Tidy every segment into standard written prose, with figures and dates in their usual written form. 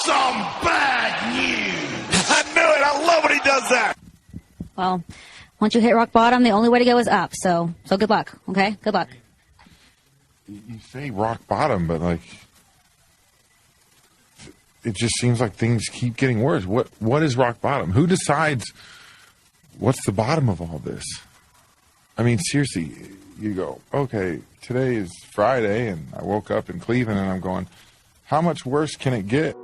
some bad news. I knew it. I love when he does that. Well, once you hit rock bottom, the only way to go is up. So good luck, okay? Good luck. You say rock bottom, but, like, it just seems like things keep getting worse. What is rock bottom? Who decides what's the bottom of all this? I mean, seriously, you go, okay, today is Friday, and I woke up in Cleveland, and I'm going, how much worse can it get?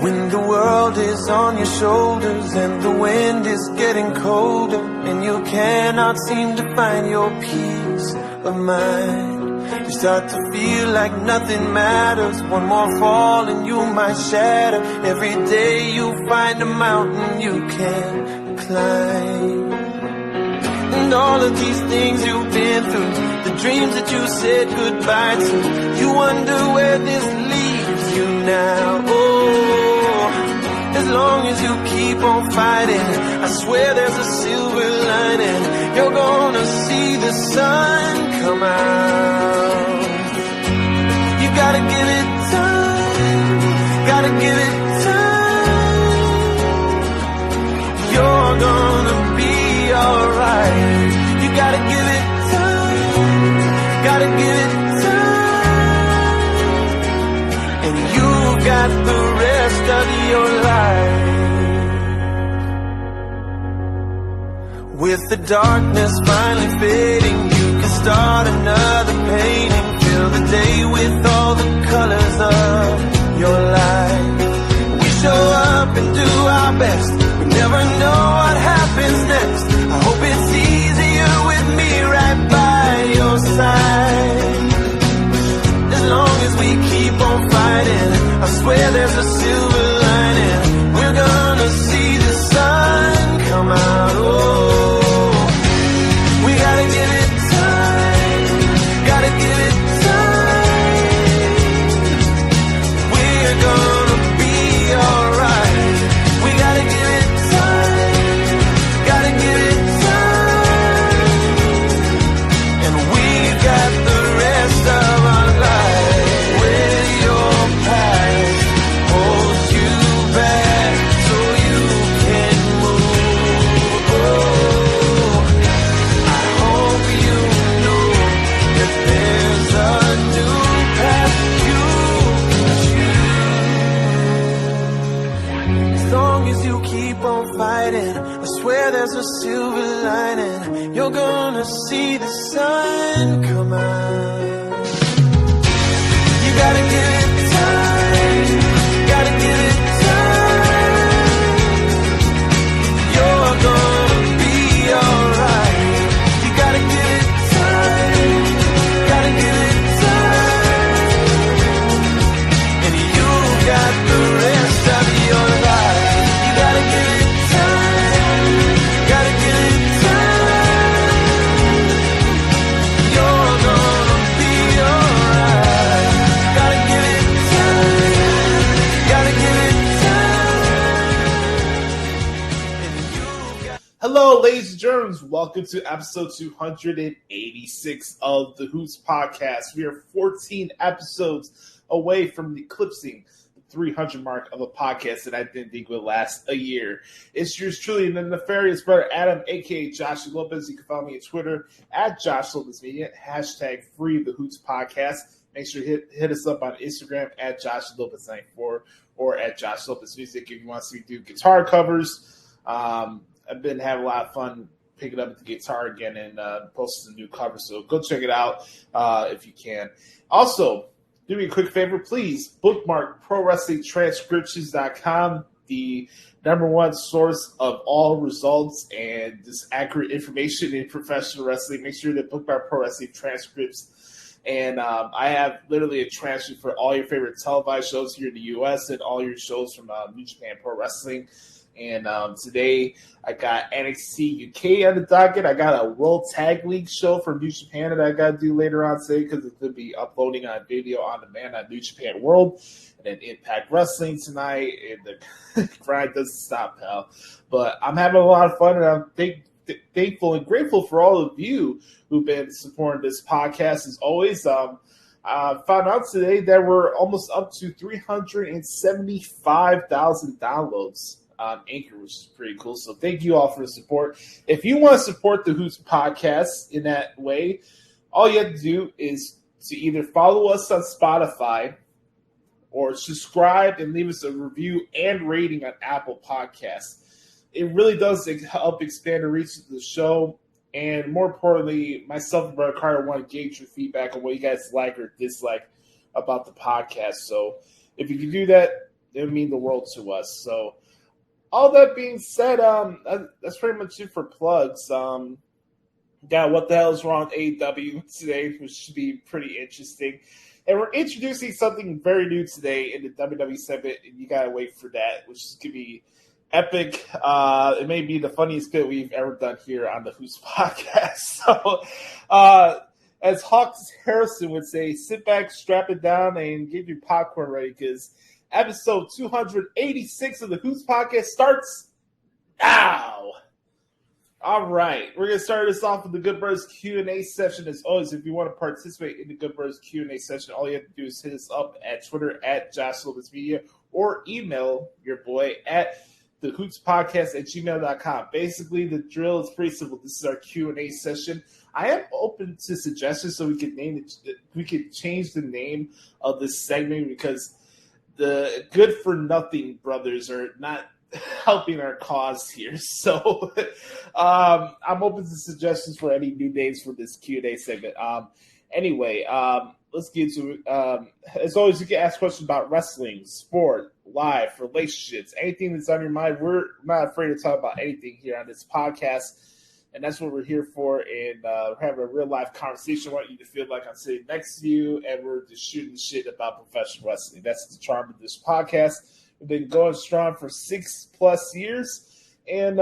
When the world is on your shoulders and the wind is getting colder and you cannot seem to find your peace of mind, you start to feel like nothing matters. One more fall and you might shatter. Every day you find a mountain you can't climb. And all of these things you've been through, the dreams that you said goodbye to, you wonder where this leaves you now. Oh, as long as you keep on fighting, I swear there's a silver lining. You're gonna see the sun come out. You gotta give it time, gotta give it time. You're gonna be alright. You gotta give it time, gotta give it time. And you got the rest of your life. With the darkness finally fading, you can start another painting. Fill the day with all the colors of your life. We show up and do our best. We never know what happens next. I hope it's easier with me right by your side. As long as we keep on fighting, I swear there's a silver lining. We're gonna see the sun come out. Oh, we gotta give it time, gotta give it time. We're gonna be alright. We gotta give it time, gotta give it time. And we got the rest of our life. Where your past holds you back so you can move. Oh, I hope you know that there's a new path you can choose. As long as you keep on fighting, I swear there's a silver lining. You're gonna see the sun come out. You gotta give it time, gotta give it time. You're gonna be alright. You gotta give it time, gotta give it time. And you got the rest of your life. You gotta give it time, gotta give it time. You're gonna be alright. Gotta give it time, gotta give it time. And you got Hello, ladies and gentlemen. Welcome to episode 286 of the Hoots podcast. We are 14 episodes away from eclipsing the 300 mark of a podcast that I didn't think would last a year. It's yours truly, the nefarious brother Adam, aka Joshie Lopez. You can follow me on Twitter at Josh Lopez Media, hashtag free the Hoots podcast. Make sure you hit us up on Instagram at Josh Lopez 94 or at Josh Lopez Music if you want to see me do guitar covers. I've been having a lot of fun picking up the guitar again and posting some new covers, so go check it out if you can. Also, do me a quick favor, please. Bookmark ProWrestlingTranscriptions.com, the number one source of all results and just accurate information in professional wrestling. Make sure that Bookmark Pro Wrestling transcripts. And I have literally a transcript for all your favorite televised shows here in the U.S. and all your shows from New Japan Pro Wrestling. And today I got NXT UK on the docket. I got a World Tag League show from New Japan that I got to do later on today because it's going to be uploading on video on demand on New Japan World. And then Impact Wrestling tonight. And the grind doesn't stop, pal. But I'm having a lot of fun, and I think thankful and grateful for all of you who've been supporting this podcast as always. Found out today that we're almost up to 375,000 downloads on Anchor, which is pretty cool. So thank you all for the support. If you want to support the Hoots podcast in that way, all you have to do is to either follow us on Spotify or subscribe and leave us a review and rating on Apple Podcasts. It really does help expand the reach of the show. And more importantly, myself and Brother Carter want to gauge your feedback on what you guys like or dislike about the podcast. So if you can do that, it would mean the world to us. So all that being said, that's pretty much it for plugs. Got What the Hell is Wrong with AEW today, which should be pretty interesting. And we're introducing something very new today in the WWE segment, and you got to wait for that, which is going to be epic. It may be the funniest bit we've ever done here on the Hoots podcast. So, as Hawks Harrison would say, sit back, strap it down, and get your popcorn ready, because episode 286 of the Hoots podcast starts now. All right, we're going to start this off with the Good Birds Q&A session. As always, if you want to participate in the Good Birds Q&A session, all you have to do is hit us up at Twitter at Josh Lopez Media or email your boy at thehootspodcast@gmail.com. Basically, the drill is pretty simple. This is our Q&A session. I am open to suggestions so we could change the name of this segment, because the Good for Nothing brothers are not helping our cause here. So I'm open to suggestions for any new names for this Q&A segment. Anyway, let's get to it. As always, you can ask questions about wrestling, sport, life, relationships, anything that's on your mind. We're not afraid to talk about anything here on this podcast, and that's what we're here for. And we're having a real life conversation. I want you to feel like I'm sitting next to you, and we're just shooting shit about professional wrestling. That's the charm of this podcast. We've been going strong for 6+ years, and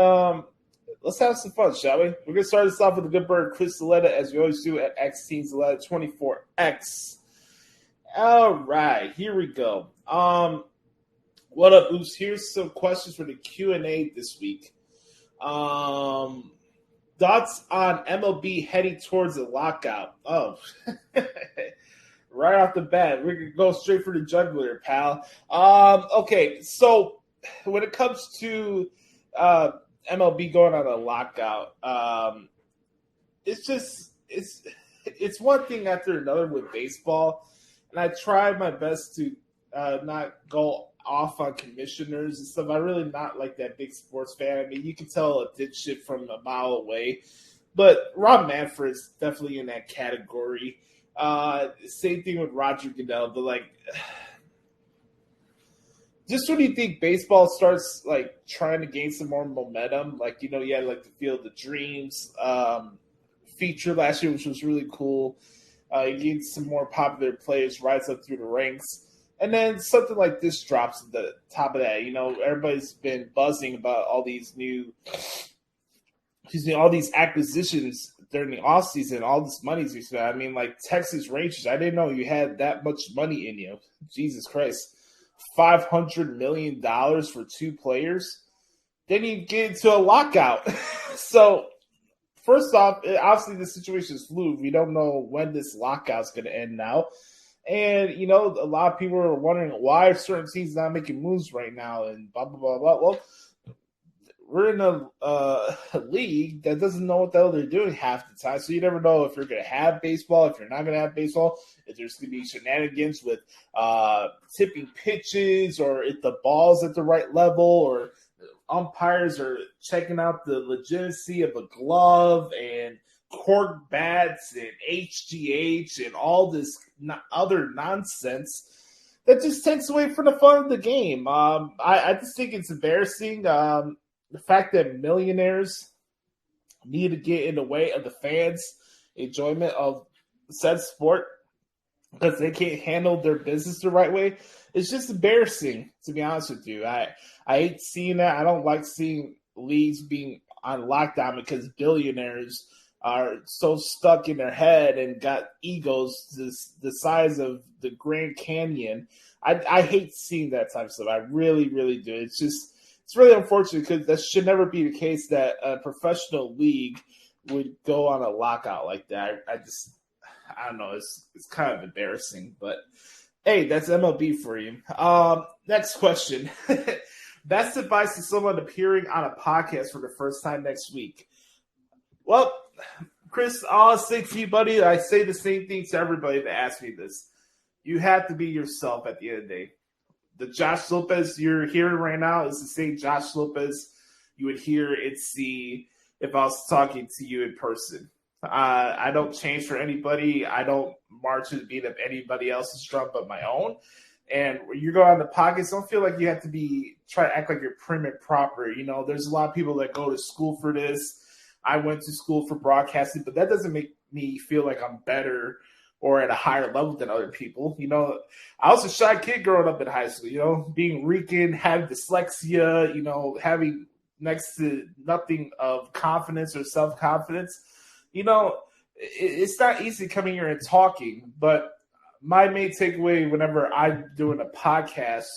let's have some fun, shall we? We're going to start this off with the good bird, Kris Zaletta, as we always do at XTeamZaletta24X. All right, here we go. What up, Oops? Here's some questions for the Q&A this week. Thoughts on MLB heading towards a lockout? Oh, right off the bat, we're going to go straight for the jugular, pal. Okay, so when it comes to MLB going on a lockout, it's one thing after another with baseball, and I try my best to not go off on commissioners and stuff. I'm really not like that big sports fan. I mean, you can tell a dipshit from a mile away, but Rob Manfred's definitely in that category. Same thing with Roger Goodell, but like, just when you think baseball starts like trying to gain some more momentum, like, you know, you had like the Field of Dreams feature last year, which was really cool. You get some more popular players rise up through the ranks, and then something like this drops at the top of that. You know, everybody's been buzzing about all these all these acquisitions during the offseason, all this money's being spent. I mean, like Texas Rangers, I didn't know you had that much money in you. Jesus Christ. $500 million for 2 players. Then you get into a lockout. So, first off, obviously the situation is fluid. We don't know when this lockout's going to end now. And, you know, a lot of people are wondering why certain teams not making moves right now and blah, blah, blah, blah. Well, we're in a league that doesn't know what the hell they're doing half the time. So you never know if you're going to have baseball, if you're not going to have baseball, if there's going to be shenanigans with tipping pitches, or if the ball's at the right level, or umpires are checking out the legitimacy of a glove and cork bats and HGH and all this other nonsense that just takes away from the fun of the game. I just think it's embarrassing. The fact that millionaires need to get in the way of the fans' enjoyment of said sport because they can't handle their business the right way, it's just embarrassing, to be honest with you. I hate seeing that. I don't like seeing leagues being on lockdown because billionaires are so stuck in their head and got egos the size of the Grand Canyon. I hate seeing that type of stuff. I really, really do. It's it's really unfortunate because that should never be the case that a professional league would go on a lockout like that. I don't know. It's kind of embarrassing, but hey, that's MLB for you. Next question. Best advice to someone appearing on a podcast for the first time next week. Well, Kris, I'll say to you, buddy, I say the same thing to everybody that asks me this. You have to be yourself at the end of the day. The Josh Lopez you're hearing right now is the same Josh Lopez you would hear and see if I was talking to you in person. I don't change for anybody. I don't march to the beat of anybody else's drum but my own. And when you go on the podcast, don't feel like you have to try to act like you're prim and proper. You know, there's a lot of people that go to school for this. I went to school for broadcasting, but that doesn't make me feel like I'm better or at a higher level than other people. You know, I was a shy kid growing up in high school, you know, being Rican, having dyslexia, you know, having next to nothing of confidence or self-confidence. You know, it's not easy coming here and talking, but my main takeaway whenever I'm doing a podcast,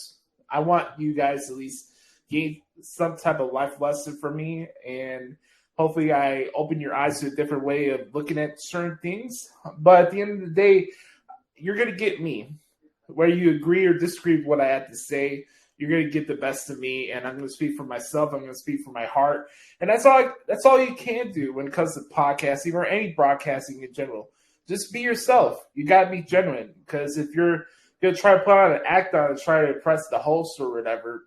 I want you guys at least gain some type of life lesson from me, and hopefully I open your eyes to a different way of looking at certain things. But at the end of the day, you're going to get me. Whether you agree or disagree with what I have to say, you're going to get the best of me, and I'm going to speak for myself. I'm going to speak from my heart. And that's all you can do when it comes to podcasting or any broadcasting in general. Just be yourself. You got to be genuine, because if you're going to try to put on an act on and try to impress the host or whatever,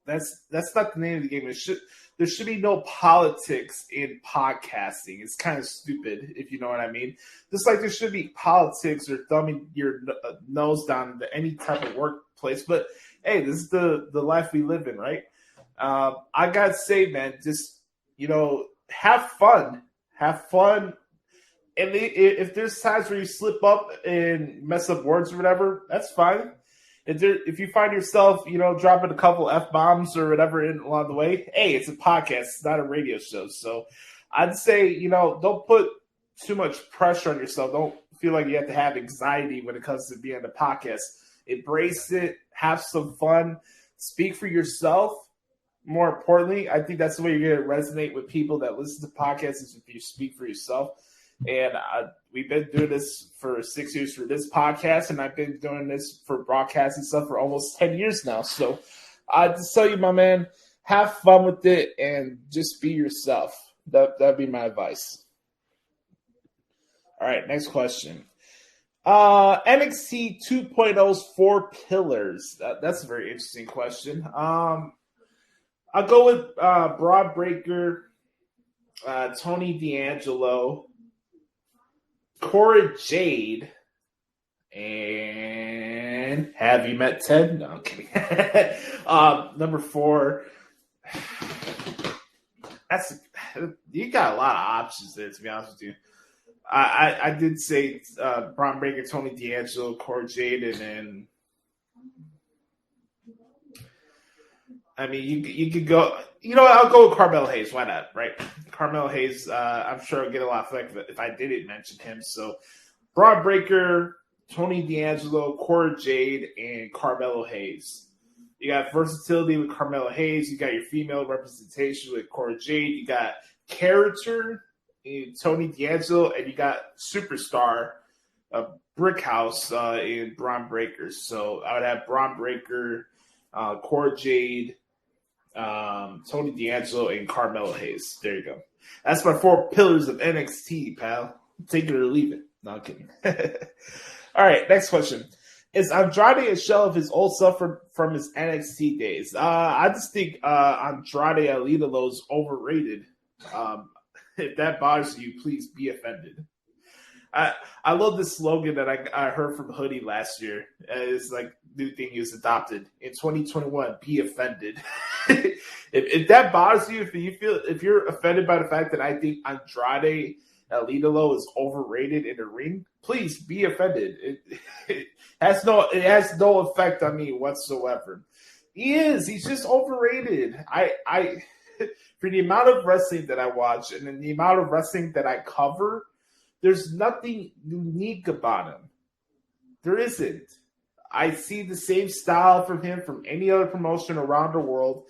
that's not the name of the game. There should be no politics in podcasting. It's kind of stupid, if you know what I mean. Just like there should be politics or thumbing your nose down into any type of workplace. But, hey, this is the life we live in, right? I got to say, man, just, you know, have fun. Have fun. And if there's times where you slip up and mess up words or whatever, that's fine. If you find yourself, you know, dropping a couple F-bombs or whatever along the way, hey, it's a podcast. It's not a radio show. So I'd say, you know, don't put too much pressure on yourself. Don't feel like you have to have anxiety when it comes to being on the podcast. Embrace it. Have some fun. Speak for yourself. More importantly, I think that's the way you're going to resonate with people that listen to podcasts, is if you speak for yourself. And we've been doing this for 6 years for this podcast, and I've been doing this for broadcasting stuff for almost 10 years now. So I just tell you, my man, have fun with it and just be yourself. That'd be my advice. All right, next question. NXT 2.0's 4 pillars. That's a very interesting question. I'll go with Broad Breaker, Tony D'Angelo, Cora Jade, and have you met Ted? No, I'm kidding. Number 4. You got a lot of options there, to be honest with you. I did say Braun Breaker, Tony D'Angelo, Cora Jade, and then I mean you could go. You know, I'll go with Carmelo Hayes. Why not, right? Carmelo Hayes, I'm sure I'll get a lot of flack if I didn't mention him. So, Broad Breaker, Tony D'Angelo, Cora Jade, and Carmelo Hayes. You got versatility with Carmelo Hayes. You got your female representation with Cora Jade. You got character in Tony D'Angelo, and you got superstar, Brickhouse in Braun Breaker. So, I would have Braun Breaker, Cora Jade, Tony D'Angelo, and Carmelo Hayes. There you go. That's my 4 pillars of NXT, pal. Take it or leave it. No, I'm kidding. All right, next question. Is Andrade a shell of his old self from his NXT days? I just think Andrade Alidolo is overrated. If that bothers you, please be offended. I love this slogan that I heard from Hoodie last year. It's like new thing he was adopted in 2021. Be offended. if that bothers you, if you're offended by the fact that I think Andrade Alidolo is overrated in the ring, please be offended. It has no effect on me whatsoever. He's just overrated. I for the amount of wrestling that I watch and the amount of wrestling that I cover, there's nothing unique about him. There isn't. I see the same style from him from any other promotion around the world.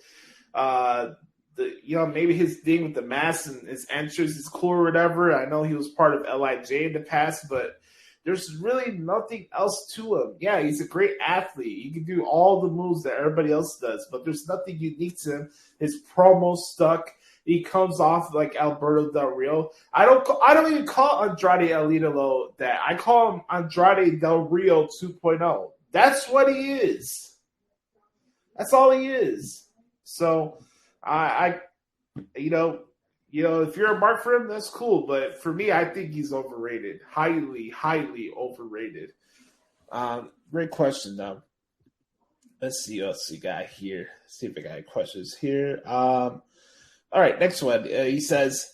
Maybe his thing with the mask and his entrance is cool or whatever. I know he was part of LIJ in the past, but there's really nothing else to him. Yeah, he's a great athlete. He can do all the moves that everybody else does, but there's nothing unique to him. His promo stuck. He comes off like Alberto Del Rio. I don't even call Andrade El Idolo that. I call him Andrade Del Rio 2.0. That's what he is. That's all he is. So if you're a mark for him, that's cool. But for me, I think he's overrated. Highly, highly overrated. Great question, though. Let's see what else we got here. See if I got any questions here. All right, next one. He says,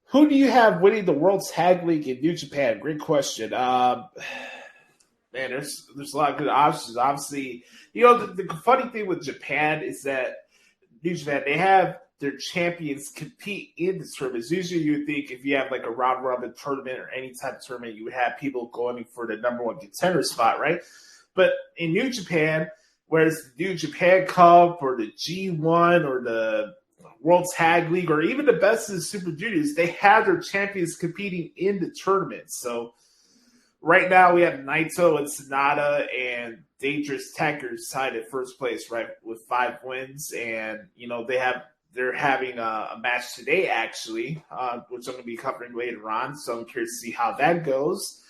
who do you have winning the World Tag League in New Japan? Great question. Man, there's a lot of good options. Obviously, the funny thing with Japan is that New Japan, they have their champions compete in the tournaments. Usually you would think if you have like a round robin tournament or any type of tournament, you would have people going for the number one contender spot, right? But in New Japan, whereas the New Japan Cup or the G1 or the World Tag League or even the best of the Super Juniors, they have their champions competing in the tournament. So right now we have Naito and Sonata and Dangerous Tackers tied at first place, right, with 5 wins. And, they're having a match today, actually, which I'm going to be covering later on. So I'm curious to see how that goes.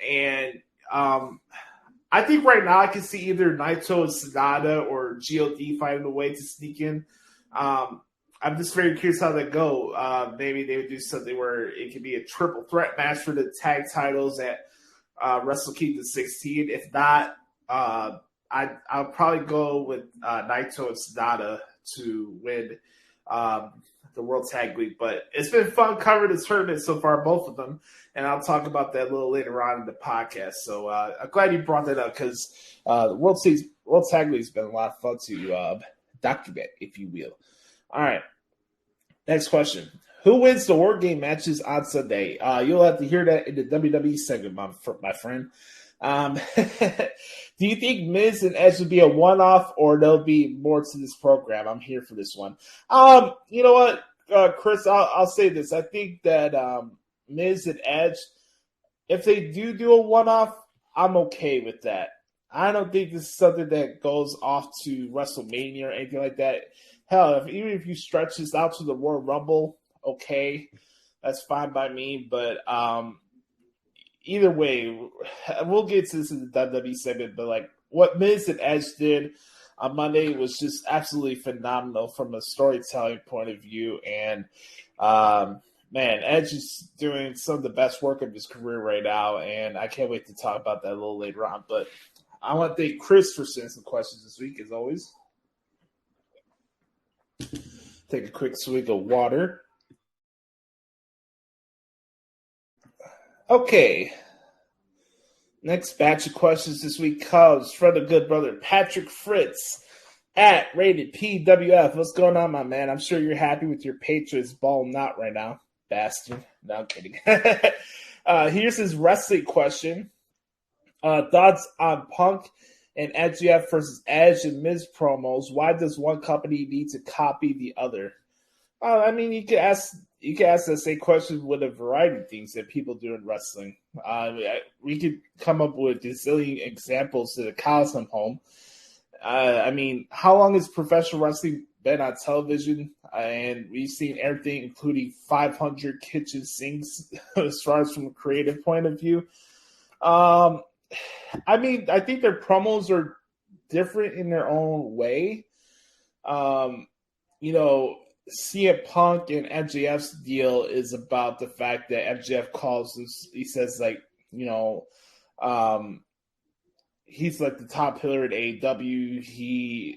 And I think right now I can see either Naito and Sonata or GOD finding a way to sneak in. I'm just very curious how that go. Maybe they would do something where it could be a triple threat match for the tag titles at Wrestle Kingdom 16. If not, I'll probably go with Naito and Sonata to win the World Tag League. But it's been fun covering the tournament so far, both of them, and I'll talk about that a little later on in the podcast. So I'm glad you brought that up because the World Tag League has been a lot of fun to document, if you will. All right, next question. Who wins the War Game matches on Sunday? You'll have to hear that in the WWE segment, my friend. Do you think Miz and Edge will be a one-off or there'll be more to this program? I'm here for this one. You know what, Kris, I'll say this. I think that Miz and Edge, if they do a one-off, I'm okay with that. I don't think this is something that goes off to WrestleMania or anything like that. Hell, even if you stretch this out to the Royal Rumble, okay, that's fine by me. But either way, we'll get to this in the WWE segment, but like what Miz and Edge did on Monday was just absolutely phenomenal from a storytelling point of view. And man, Edge is doing some of the best work of his career right now, and I can't wait to talk about that a little later on. But I want to thank Kris for sending some questions this week, as always. Take a quick swig of water. Okay. Next batch of questions this week comes from the good brother Patrick Fritz at Rated PWF. What's going on, my man? I'm sure you're happy with your Patriots balling out right now, bastard. No, I'm kidding. Here's his wrestling question. Thoughts on Punk and MJF versus Edge and Miz promos. Why does one company need to copy the other? I mean, you can ask the same questions with a variety of things that people do in wrestling. We could come up with a zillion examples to the cows come home. I mean, how long has professional wrestling been on television? And we've seen everything, including 500 kitchen sinks, as far as from a creative point of view. I mean, I think their promos are different in their own way. CM Punk and MJF's deal is about the fact that MJF calls this, he says, like, he's like the top pillar at AEW.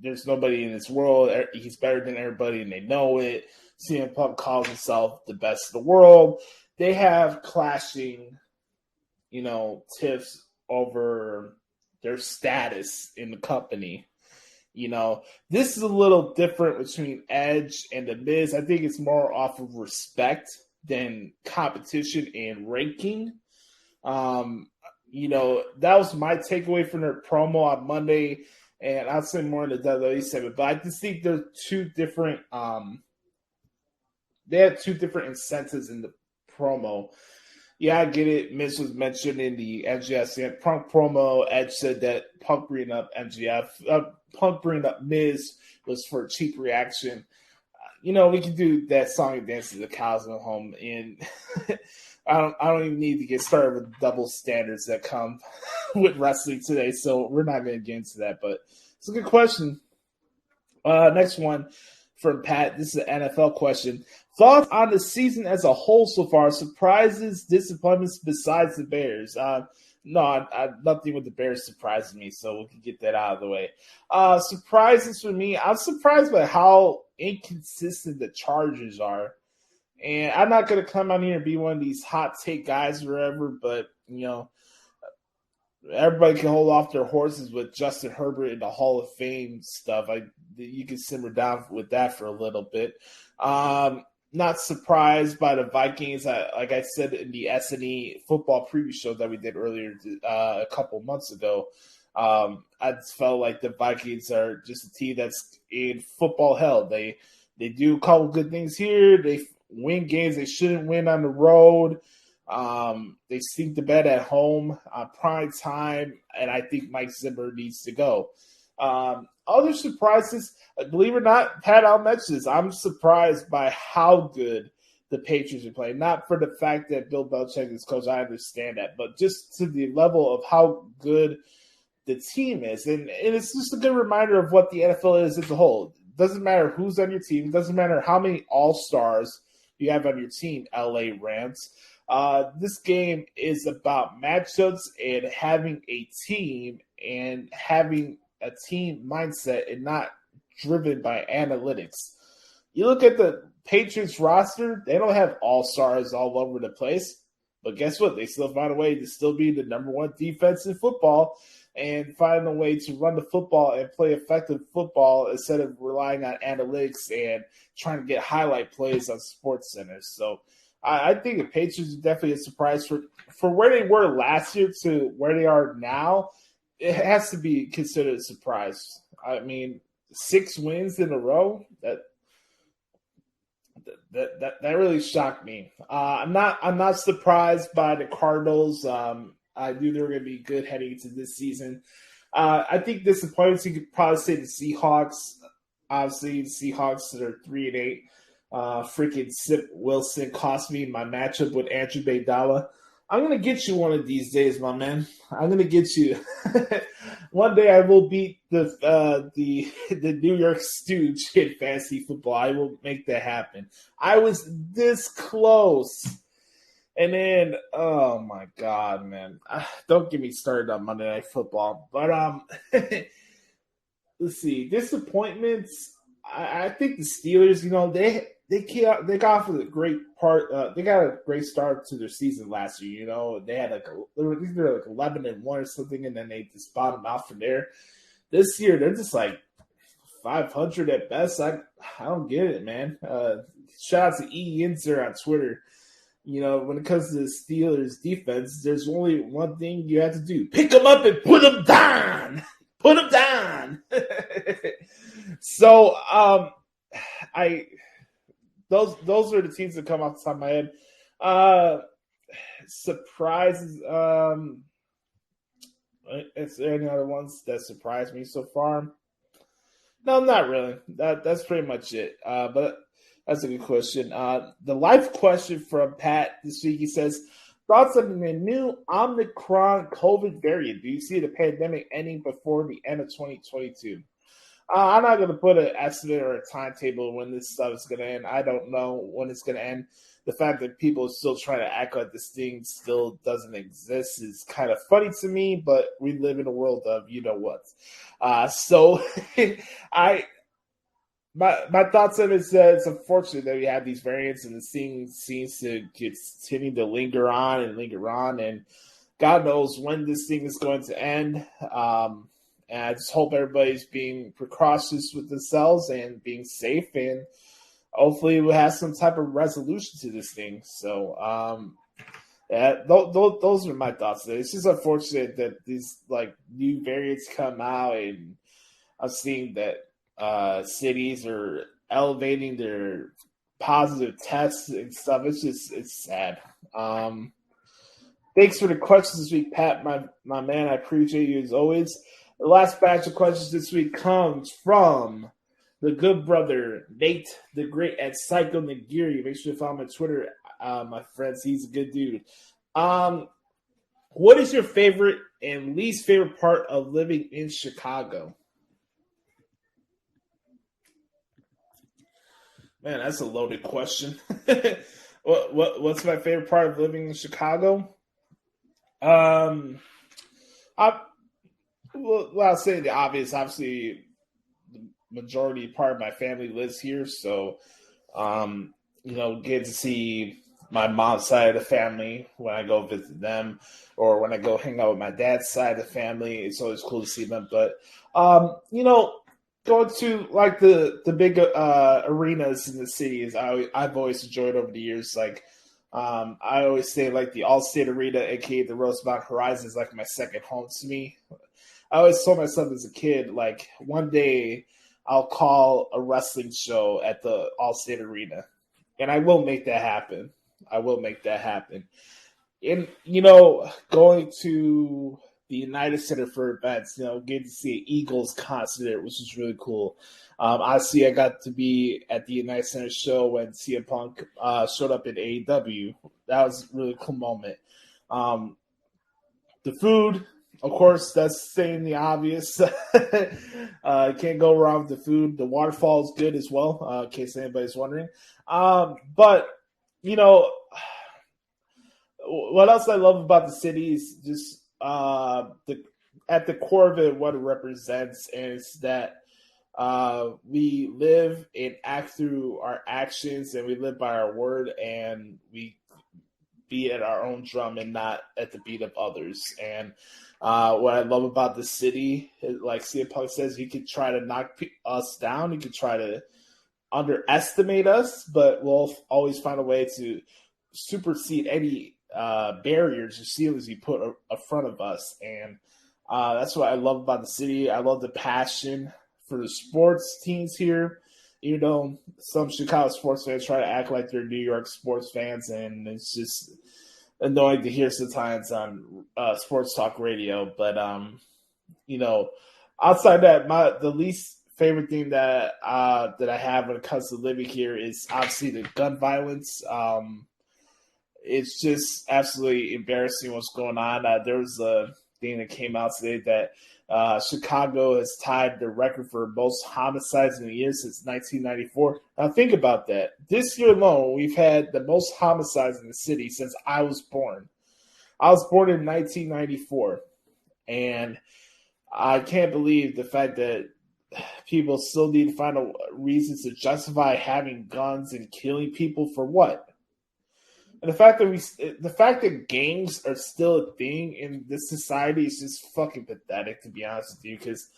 There's nobody in this world. He's better than everybody, and they know it. CM Punk calls himself the best in the world. They have clashing, tiffs over their status in the company. This is a little different between Edge and The Miz. I think it's more off of respect than competition and ranking. That was my takeaway from their promo on Monday. and I'll say more in the WWE segment. But I just think there's two different. They had two different incentives in the promo. Yeah, I get it. Miz was mentioned in the MJF Punk promo. Edge said that Punk bringing up Punk bringing up Miz was for a cheap reaction. We can do that song and dance to the cows go home, and I don't even need to get started with double standards that come with wrestling today. So we're not going to get into that, but it's a good question. Next one from Pat. This is an NFL question. Thoughts on the season as a whole so far? Surprises, disappointments besides the Bears? No, nothing with the Bears surprised me, so we can get that out of the way. Surprises for me, I'm surprised by how inconsistent the Chargers are. And I'm not going to come out here and be one of these hot take guys or whatever, but, everybody can hold off their horses with Justin Herbert and the Hall of Fame stuff. You can simmer down with that for a little bit. Not surprised by the Vikings. Like I said in the S&E football preview show that we did earlier a couple months ago, I just felt like the Vikings are just a team that's in football hell. They do a couple good things here. They win games they shouldn't win on the road. They sink the bed at home on prime time, and I think Mike Zimmer needs to go. Other surprises, believe it or not, Pat, I'll mention this. I'm surprised by how good the Patriots are playing. Not for the fact that Bill Belichick is coach, I understand that, but just to the level of how good the team is. And it's just a good reminder of what the NFL is as a whole. It doesn't matter who's on your team. It doesn't matter how many all-stars you have on your team, LA Rams. This game is about matchups and having a team and having a team mindset and not driven by analytics. You look at the Patriots roster, they don't have all-stars all over the place, but guess what? They still find a way to still be the number one defense in football and find a way to run the football and play effective football instead of relying on analytics and trying to get highlight plays on Sports Center. So I think the Patriots are definitely a surprise for where they were last year to where they are now. It has to be considered a surprise. I mean, 6 wins in a row, that really shocked me. I'm not surprised by the Cardinals. I knew they were going to be good heading into this season. I think disappointments, you could probably say the Seahawks. Obviously, the Seahawks that are 3-8. Freaking Sip Wilson cost me my matchup with Andrew Baydala. I'm going to get you one of these days, my man. I'm going to get you. One day I will beat the New York Stooge in fantasy football. I will make that happen. I was this close. And then, oh my God, man. Don't get me started on Monday Night Football. But let's see. Disappointments. I think the Steelers, they got off with a great part. They got a great start to their season last year. They had they were 11-1 or something, and then they just bottomed out from there. This year, they're just like 500 at best. I don't get it, man. Shout out to E. Inzer on Twitter. When it comes to the Steelers defense, there's only one thing you have to do: pick them up and put them down. Put them down. So, those are the teams that come off the top of my head. Surprises. Is there any other ones that surprised me so far? No, not really. That's pretty much it. But that's a good question. The life question from Pat this week, he says, thoughts on the new Omicron COVID variant? Do you see the pandemic ending before the end of 2022? I'm not going to put an estimate or a timetable when this stuff is going to end. I don't know when it's going to end. The fact that people are still trying to act like this thing still doesn't exist is kind of funny to me, but we live in a world of you-know-what. So my thoughts on it is that it's unfortunate that we have these variants and this thing seems to continue to linger on, and God knows when this thing is going to end. And I just hope everybody's being precautious with themselves and being safe, and hopefully we'll have some type of resolution to this thing. So, those are my thoughts. It's just unfortunate that these new variants come out, and I'm seeing that cities are elevating their positive tests and stuff. It's sad. Thanks for the questions this week, Pat, my man. I appreciate you as always. The last batch of questions this week comes from the good brother, Nate the Great at Psycho Nagiri. Make sure to follow him on Twitter, my friends. He's a good dude. What is your favorite and least favorite part of living in Chicago? Man, that's a loaded question. What's my favorite part of living in Chicago? I'll say the obvious. Obviously, the majority part of my family lives here, so get to see my mom's side of the family when I go visit them, or when I go hang out with my dad's side of the family. It's always cool to see them. But going to like the big arenas in the city is I've always enjoyed over the years. Like I always say like the Allstate Arena, aka the Roosevelt Horizon, is like my second home to me. I always told myself as a kid, like one day I'll call a wrestling show at the Allstate Arena, and I will make that happen. And going to the United Center for events, getting to see an Eagles concert there, which was really cool. Obviously, I got to be at the United Center show when CM Punk showed up in AEW. That was a really cool moment. The food, of course, that's saying the obvious. Can't go wrong with the food. The waterfall is good as well, in case anybody's wondering. But, what else I love about the city is just at the core of it, what it represents is that we live and act through our actions, and we live by our word, and we beat at our own drum and not at the beat of others. And what I love about the city, like CM Punk says, you can try to knock us down, you can try to underestimate us, but we'll always find a way to supersede any barriers or ceilings you put in front of us. And that's what I love about the city. I love the passion for the sports teams here. Some Chicago sports fans try to act like they're New York sports fans, and it's just annoying to hear sometimes on sports talk radio. But outside that, the least favorite thing that I have when it comes to living here is obviously the gun violence. It's just absolutely embarrassing what's going on. There was a thing that came out today that Chicago has tied the record for most homicides in a year since 1994. Now think about that. This year alone, we've had the most homicides in the city since I was born. I was born in 1994, and I can't believe the fact that people still need to find reasons to justify having guns and killing people for what? And the fact that gangs are still a thing in this society is just fucking pathetic, to be honest with you. Because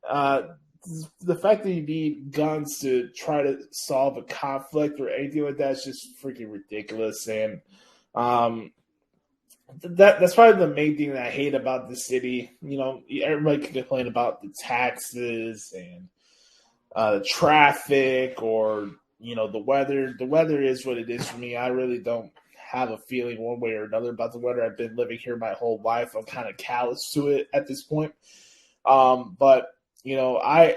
the fact that you need guns to try to solve a conflict or anything like that is just freaking ridiculous. And that's probably the main thing that I hate about the city. Everybody can complain about the taxes and the traffic or the weather. The weather is what it is for me. I really don't have a feeling one way or another about the weather. I've been living here my whole life. I'm kind of callous to it at this point. But as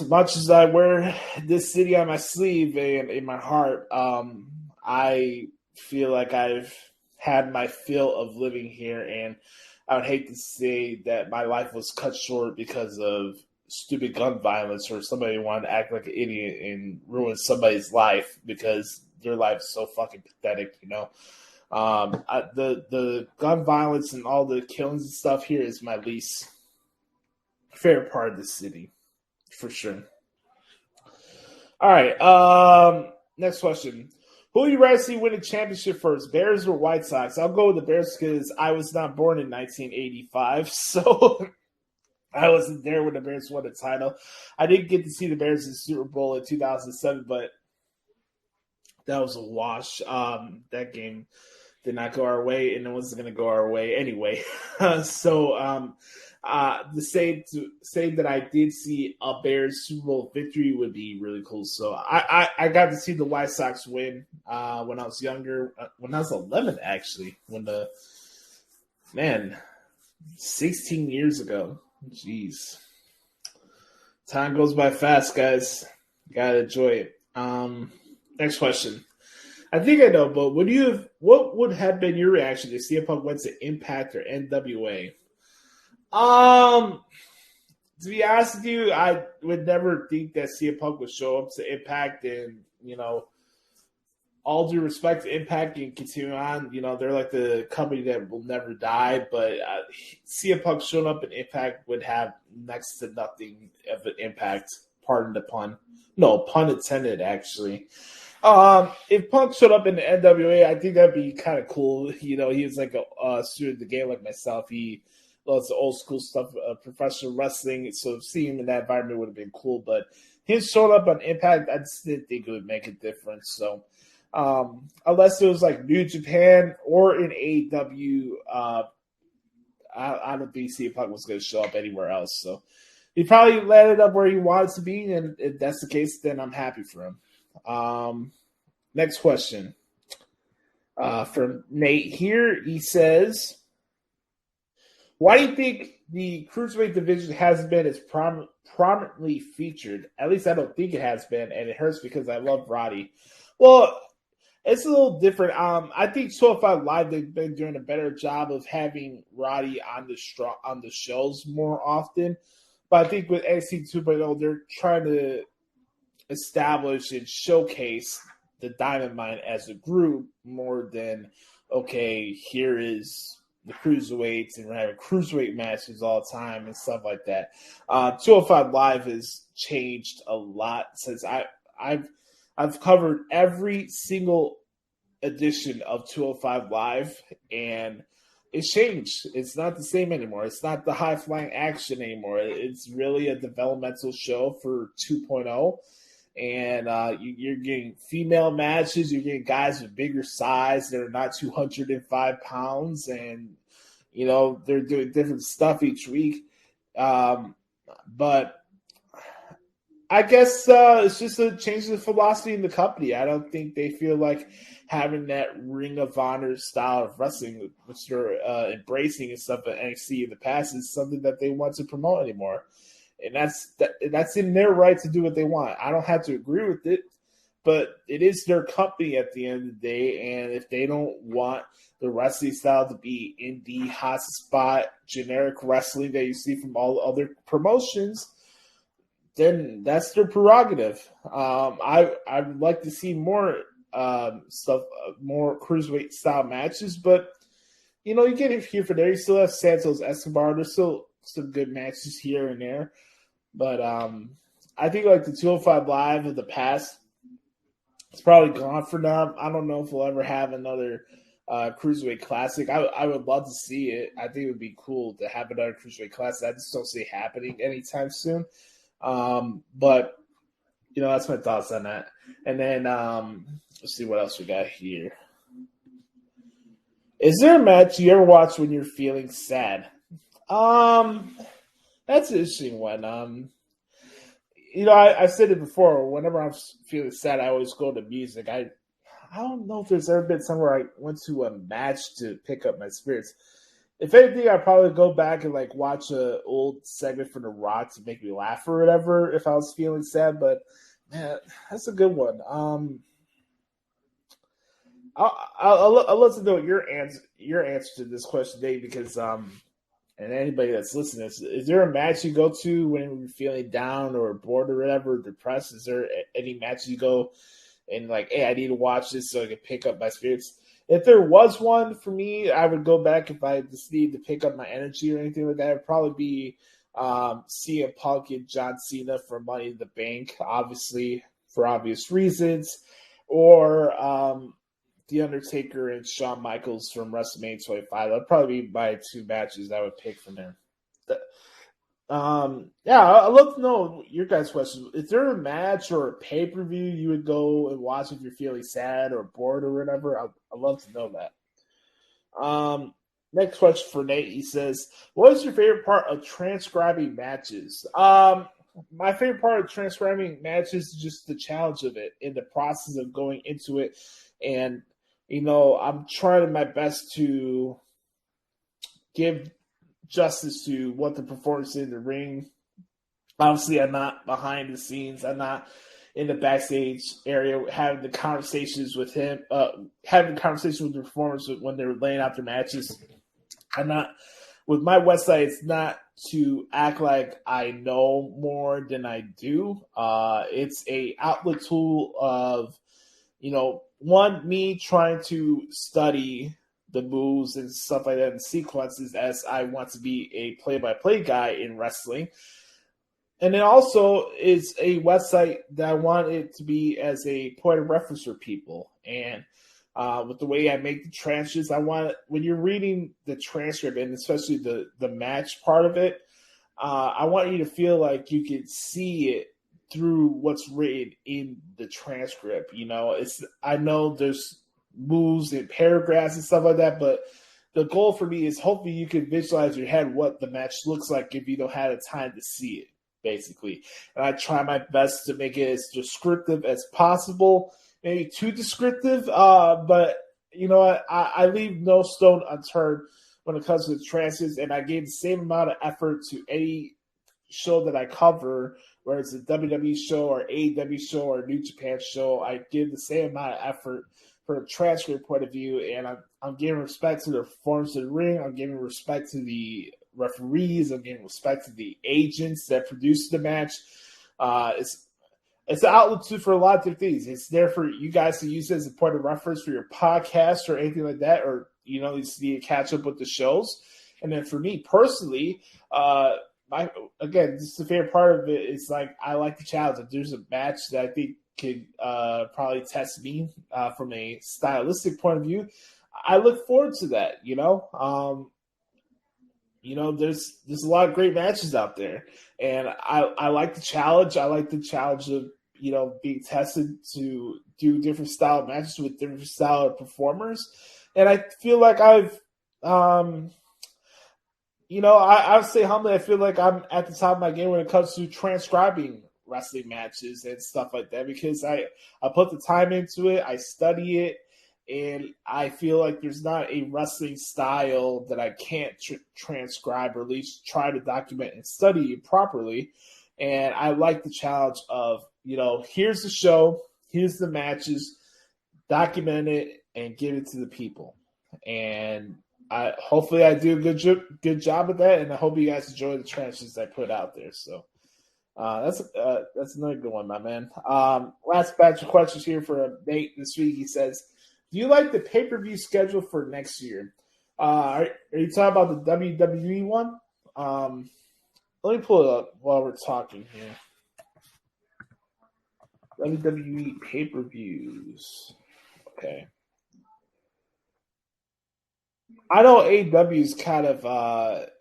much as I wear this city on my sleeve and in my heart, I feel like I've had my fill of living here, and I would hate to say that my life was cut short because of stupid gun violence or somebody wanted to act like an idiot and ruin somebody's life because their life is so fucking pathetic, The gun violence and all the killings and stuff here is my least favorite part of the city, for sure. All right, next question. Who would you rather see win a championship first, Bears or White Sox? I'll go with the Bears because I was not born in 1985, so I wasn't there when the Bears won the title. I didn't get to see the Bears in the Super Bowl in 2007, but that was a wash. That game did not go our way, and it wasn't going to go our way anyway. So the say that I did see a Bears Super Bowl victory would be really cool. So I got to see the White Sox win when I was younger, when I was 11 actually. 16 years ago. Jeez, time goes by fast, guys. Gotta enjoy it. Next question. I think I know, but what would have been your reaction if CM Punk went to Impact or NWA? To be honest with you, I would never think that CM Punk would show up to Impact, and all due respect to Impact and continue on, they're like the company that will never die. But CM Punk showing up in Impact would have next to nothing of an impact. Pardon the pun. No, pun intended, actually. If Punk showed up in the NWA, I think that'd be kind of cool. He was like a student of the game like myself. He loves the old school stuff, professional wrestling. So seeing him in that environment would have been cool. But him showing up on Impact, I just didn't think it would make a difference. So unless it was like New Japan or in AEW, I don't think CM Punk was going to show up anywhere else. So he probably landed up where he wanted to be, and if that's the case, then I'm happy for him. Next question from Nate here. He says, why do you think the Cruiserweight division hasn't been as prominently featured? At least I don't think it has been, and it hurts because I love Roddy. Well, it's a little different. I think 205 Live, they've been doing a better job of having Roddy on the shows more often. But I think with NXT 2.0, they're trying to establish and showcase the Dynamite as a group more than, okay, here is the Cruiserweights, and we're having Cruiserweight matches all the time and stuff like that. 205 Live has changed a lot since I've covered every single edition of 205 Live, and it's changed. It's not the same anymore. It's not the high-flying action anymore. It's really a developmental show for 2.0. And you're getting female matches. You're getting guys with bigger size that are not 205 pounds. And, they're doing different stuff each week. But I guess it's just a change of philosophy in the company. I don't think they feel like having that Ring of Honor style of wrestling, which they're embracing and stuff at NXT in the past, is something that they want to promote anymore. And that's in their right to do what they want. I don't have to agree with it, but it is their company at the end of the day. And if they don't want the wrestling style to be indie, hot spot, generic wrestling that you see from all other promotions, then that's their prerogative. I would like to see more stuff, more cruiserweight style matches, but you get it here for there. You still have Santos Escobar. There's still some good matches here and there, but I think like the 205 Live of the past, it's probably gone for now. I don't know if we'll ever have another Cruiserweight Classic. I would love to see it. I think it would be cool to have another Cruiserweight Classic. I just don't see it happening anytime soon. But that's my thoughts on that. And then let's see what else we got here. Is there a match you ever watch when you're feeling sad? That's an interesting one. I said it before. Whenever I'm feeling sad, I always go to music. I don't know if there's ever been somewhere I went to a match to pick up my spirits. If anything, I'd probably go back and watch an old segment from The Rock to make me laugh or whatever if I was feeling sad. But man, that's a good one. I'll love to know your answer to this question, Dave, because and anybody that's listening, is there a match you go to when you're feeling down or bored or whatever, depressed? Is there any match you go and hey, I need to watch this so I can pick up my spirits? If there was one for me, I would go back if I just need to pick up my energy or anything like that. It would probably be CM Punk and John Cena for Money in the Bank, obviously for obvious reasons, or The Undertaker and Shawn Michaels from WrestleMania 25. That would probably be my two matches I would pick from there. I'd love to know your guys' questions. Is there a match or a pay-per-view you would go and watch if you're feeling sad or bored or whatever? I'd love to know that. Next question for Nate. He says, what is your favorite part of transcribing matches? My favorite part of transcribing matches is just the challenge of it and the process of going into it. And, I'm trying my best to give justice to what the performance in the ring. Obviously, I'm not behind the scenes. I'm not in the backstage area having the conversations with him, having the conversations with the performers when they're laying out their matches. I'm not, with my website, it's not to act like I know more than I do. It's a outlet tool of, one, me trying to study the moves and stuff like that and sequences as I want to be a play-by-play guy in wrestling. And it also is a website that I want it to be as a point of reference for people. And with the way I make the transcripts, I want, when you're reading the transcript, and especially the match part of it, I want you to feel like you can see it through what's written in the transcript. I know there's moves and paragraphs and stuff like that, but the goal for me is hopefully you can visualize in your head what the match looks like if you don't have the time to see it, basically. And I try my best to make it as descriptive as possible, maybe too descriptive, but I leave no stone unturned when it comes to the transcripts, and I gave the same amount of effort to any show that I cover, whether it's a WWE show or AEW show or a New Japan show. I give the same amount of effort from a transcript point of view, and I'm giving respect to the performance of the ring. I'm giving respect to the referees. I'm giving respect to the agents that produce the match. It's an outlet too for a lot of different things. It's there for you guys to use it as a point of reference for your podcast or anything like that, or you just need to catch up with the shows. And then for me personally, this is the favorite part of it. It's like I like the challenge. If there's a match that I think could probably test me from a stylistic point of view, I look forward to that. There's a lot of great matches out there, and I like the challenge. I like the challenge of being tested to do different style matches with different style of performers, and I feel like I've I would say humbly, I feel like I'm at the top of my game when it comes to transcribing wrestling matches and stuff like that, because I put the time into it, I study it, and I feel like there's not a wrestling style that I can't transcribe or at least try to document and study properly. And I like the challenge of, here's the show, here's the matches, document it and give it to the people. And hopefully I do a good job of that, and I hope you guys enjoy the transcripts I put out there. So that's another good one, my man. Last batch of questions here for Nate this week. He says, do you like the pay-per-view schedule for next year? Are you talking about the WWE one? Let me pull it up while we're talking here. WWE pay-per-views. Okay. I know AEW's kind of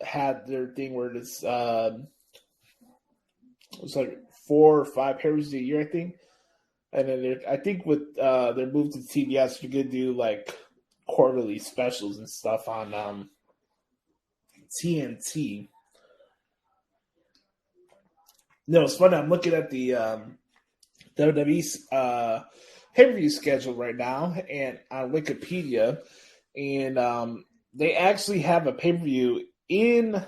had their thing where it's like 4 or 5 pay-per-views a year, I think. And then I think with their move to TBS, you're gonna do like quarterly specials and stuff on TNT. No, it's funny. I'm looking at the WWE's pay-per-view schedule right now, and on Wikipedia, and they actually have a pay-per-view in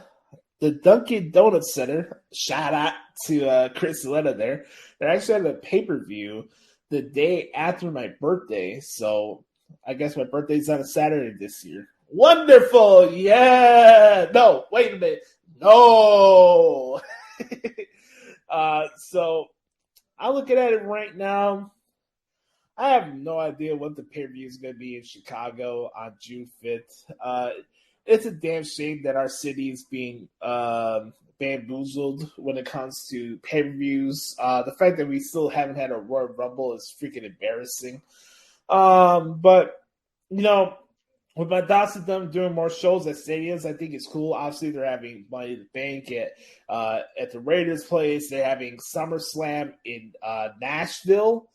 the Dunkin' Donuts Center. Shout out to Kris there. They actually had a pay-per-view the day after my birthday. So I guess my birthday's on a Saturday this year. Wonderful. Yeah. No, wait a minute. No. So I'm looking at it right now. I have no idea what the pay-per-view is going to be in Chicago on June 5th. It's a damn shame that our city is being bamboozled when it comes to pay-per-views. The fact that we still haven't had a Royal Rumble is freaking embarrassing. But, with my thoughts of them doing more shows at stadiums, I think it's cool. Obviously, they're having Money in the Bank at the Raiders' place. They're having SummerSlam in Nashville.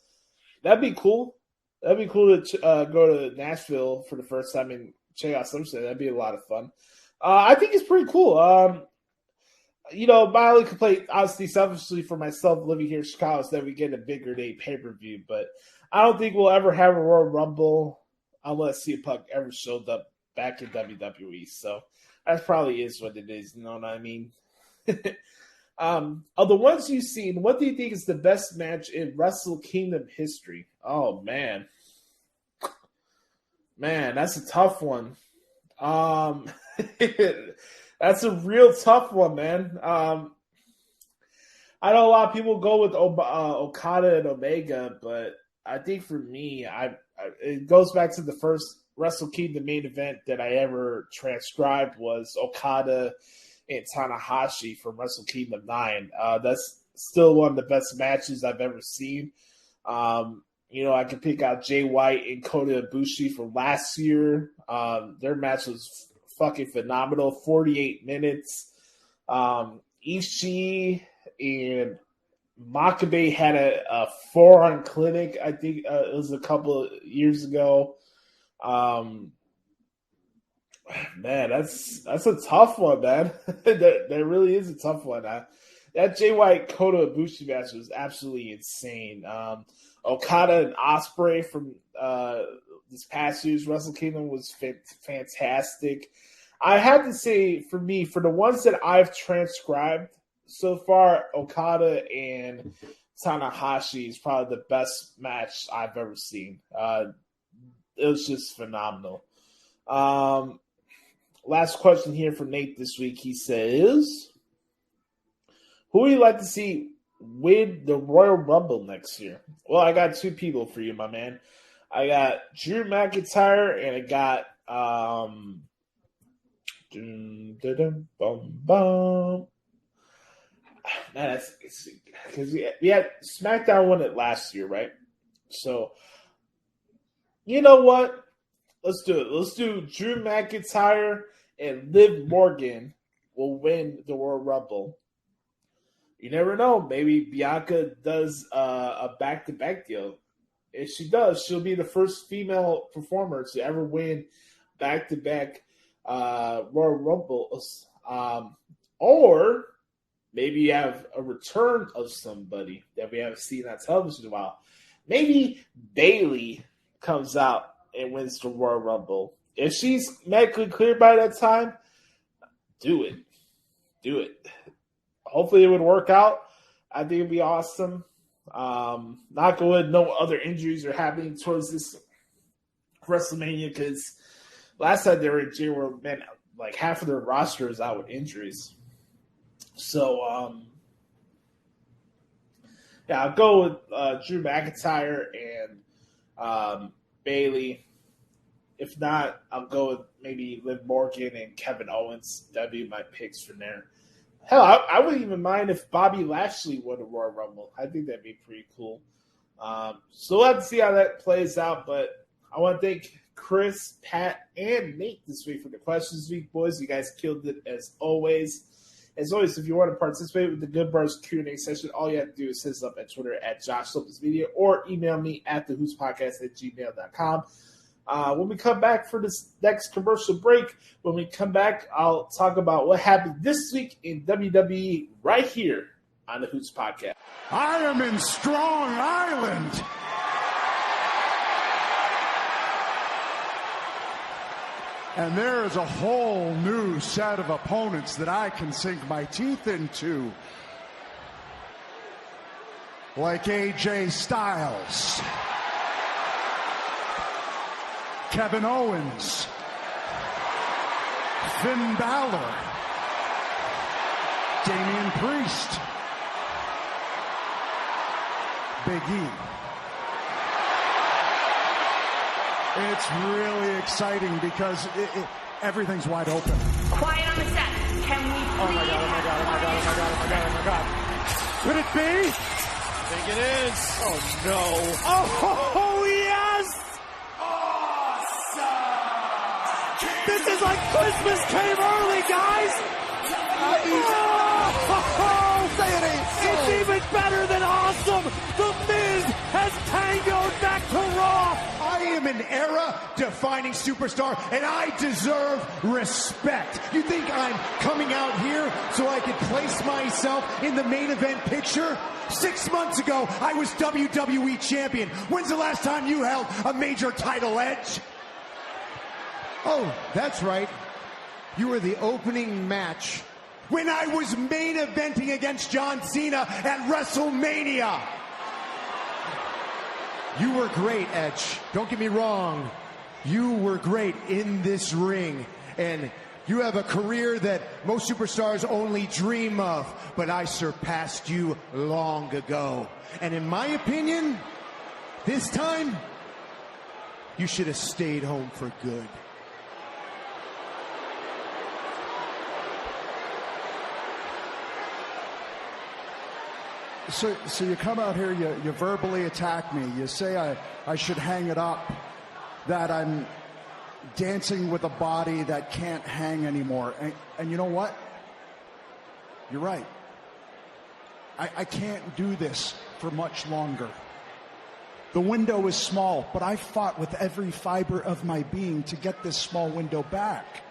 That'd be cool. That'd be cool to go to Nashville for the first time in check out SummerSlam. That'd be a lot of fun. I think it's pretty cool. My only complaint, honestly, selfishly for myself living here in Chicago, is that we get a bigger day pay-per-view. But I don't think we'll ever have a Royal Rumble unless CM Punk ever showed up back in WWE. So that probably is what it is. You know what I mean? Of the ones you've seen, what do you think is the best match in Wrestle Kingdom history? Oh, man. Man, that's a tough one. That's a real tough one, man. I know a lot of people go with Okada and Omega, but I think for me, it goes back to the first Wrestle Kingdom main event that I ever transcribed was Okada and Tanahashi from Wrestle Kingdom 9. That's still one of the best matches I've ever seen. I can pick out Jay White and Kota Ibushi from last year. Their match was fucking phenomenal. 48 minutes. Ishii and Makabe had a forearm clinic. I think it was a couple of years ago. Man, that's a tough one, man. that really is a tough one. That Jay White Kota Ibushi match was absolutely insane. Okada and Ospreay from this past year's Wrestle Kingdom was fantastic. I have to say, for me, for the ones that I've transcribed so far, Okada and Tanahashi is probably the best match I've ever seen. It was just phenomenal. Last question here for Nate this week. He says, who would you like to see win the Royal Rumble next year? Well, I got two people for you, my man. I got Drew McIntyre and I got man, that's because we had SmackDown won it last year, right? So you know what? Let's do it. Let's do Drew McIntyre and Liv Morgan will win the Royal Rumble. You never know. Maybe Bianca does a back-to-back deal. If she does, she'll be the first female performer to ever win back-to-back Royal Rumbles. Or maybe you have a return of somebody that we haven't seen on television in a while. Maybe Bayley comes out and wins the Royal Rumble. If she's medically cleared by that time, do it. Do it. Hopefully it would work out. I think it'd be awesome. Not good. No other injuries are happening towards this WrestleMania because last time they were in January, man, like half of their roster is out with injuries. So, I'll go with Drew McIntyre and Bayley. If not, I'll go with maybe Liv Morgan and Kevin Owens. That'd be my picks from there. Hell, I wouldn't even mind if Bobby Lashley won a Royal Rumble. I think that'd be pretty cool. So we'll have to see how that plays out. But I want to thank Kris, Pat, and Nate this week for the questions this week, boys. You guys killed it as always. As always, if you want to participate with the Good Bars Q&A session, all you have to do is hit us up at Twitter at Josh Lopez Media or email me at thehootspodcast@gmail.com. When we come back for this next commercial break, when we come back, I'll talk about what happened this week in WWE right here on the Hoots Podcast. I am in Strong Island. And there is a whole new set of opponents that I can sink my teeth into. Like AJ Styles, Kevin Owens, Finn Balor, Damian Priest, Big E. It's really exciting because everything's wide open. Quiet on the set. Can we please? Oh my God. Could it be? I think it is. Oh no. Oh yes! Awesome! This is like Christmas came early, guys! Say it ain't so. It's even better than awesome! The Miz has tangoed back to Raw! I am an era-defining superstar, and I deserve respect. You think I'm coming out here so I could place myself in the main event picture? 6 months ago, I was WWE champion. When's the last time you held a major title, Edge? Oh, that's right. You were the opening match when I was main eventing against John Cena at WrestleMania. You were great, Edge. Don't get me wrong. You were great in this ring. And you have a career that most superstars only dream of. But I surpassed you long ago. And in my opinion, this time, you should have stayed home for good. So you come out here, you verbally attack me. You say I should hang it up, that I'm dancing with a body that can't hang anymore. And you know what? You're right. I can't do this for much longer. The window is small, but I fought with every fiber of my being to get this small window back.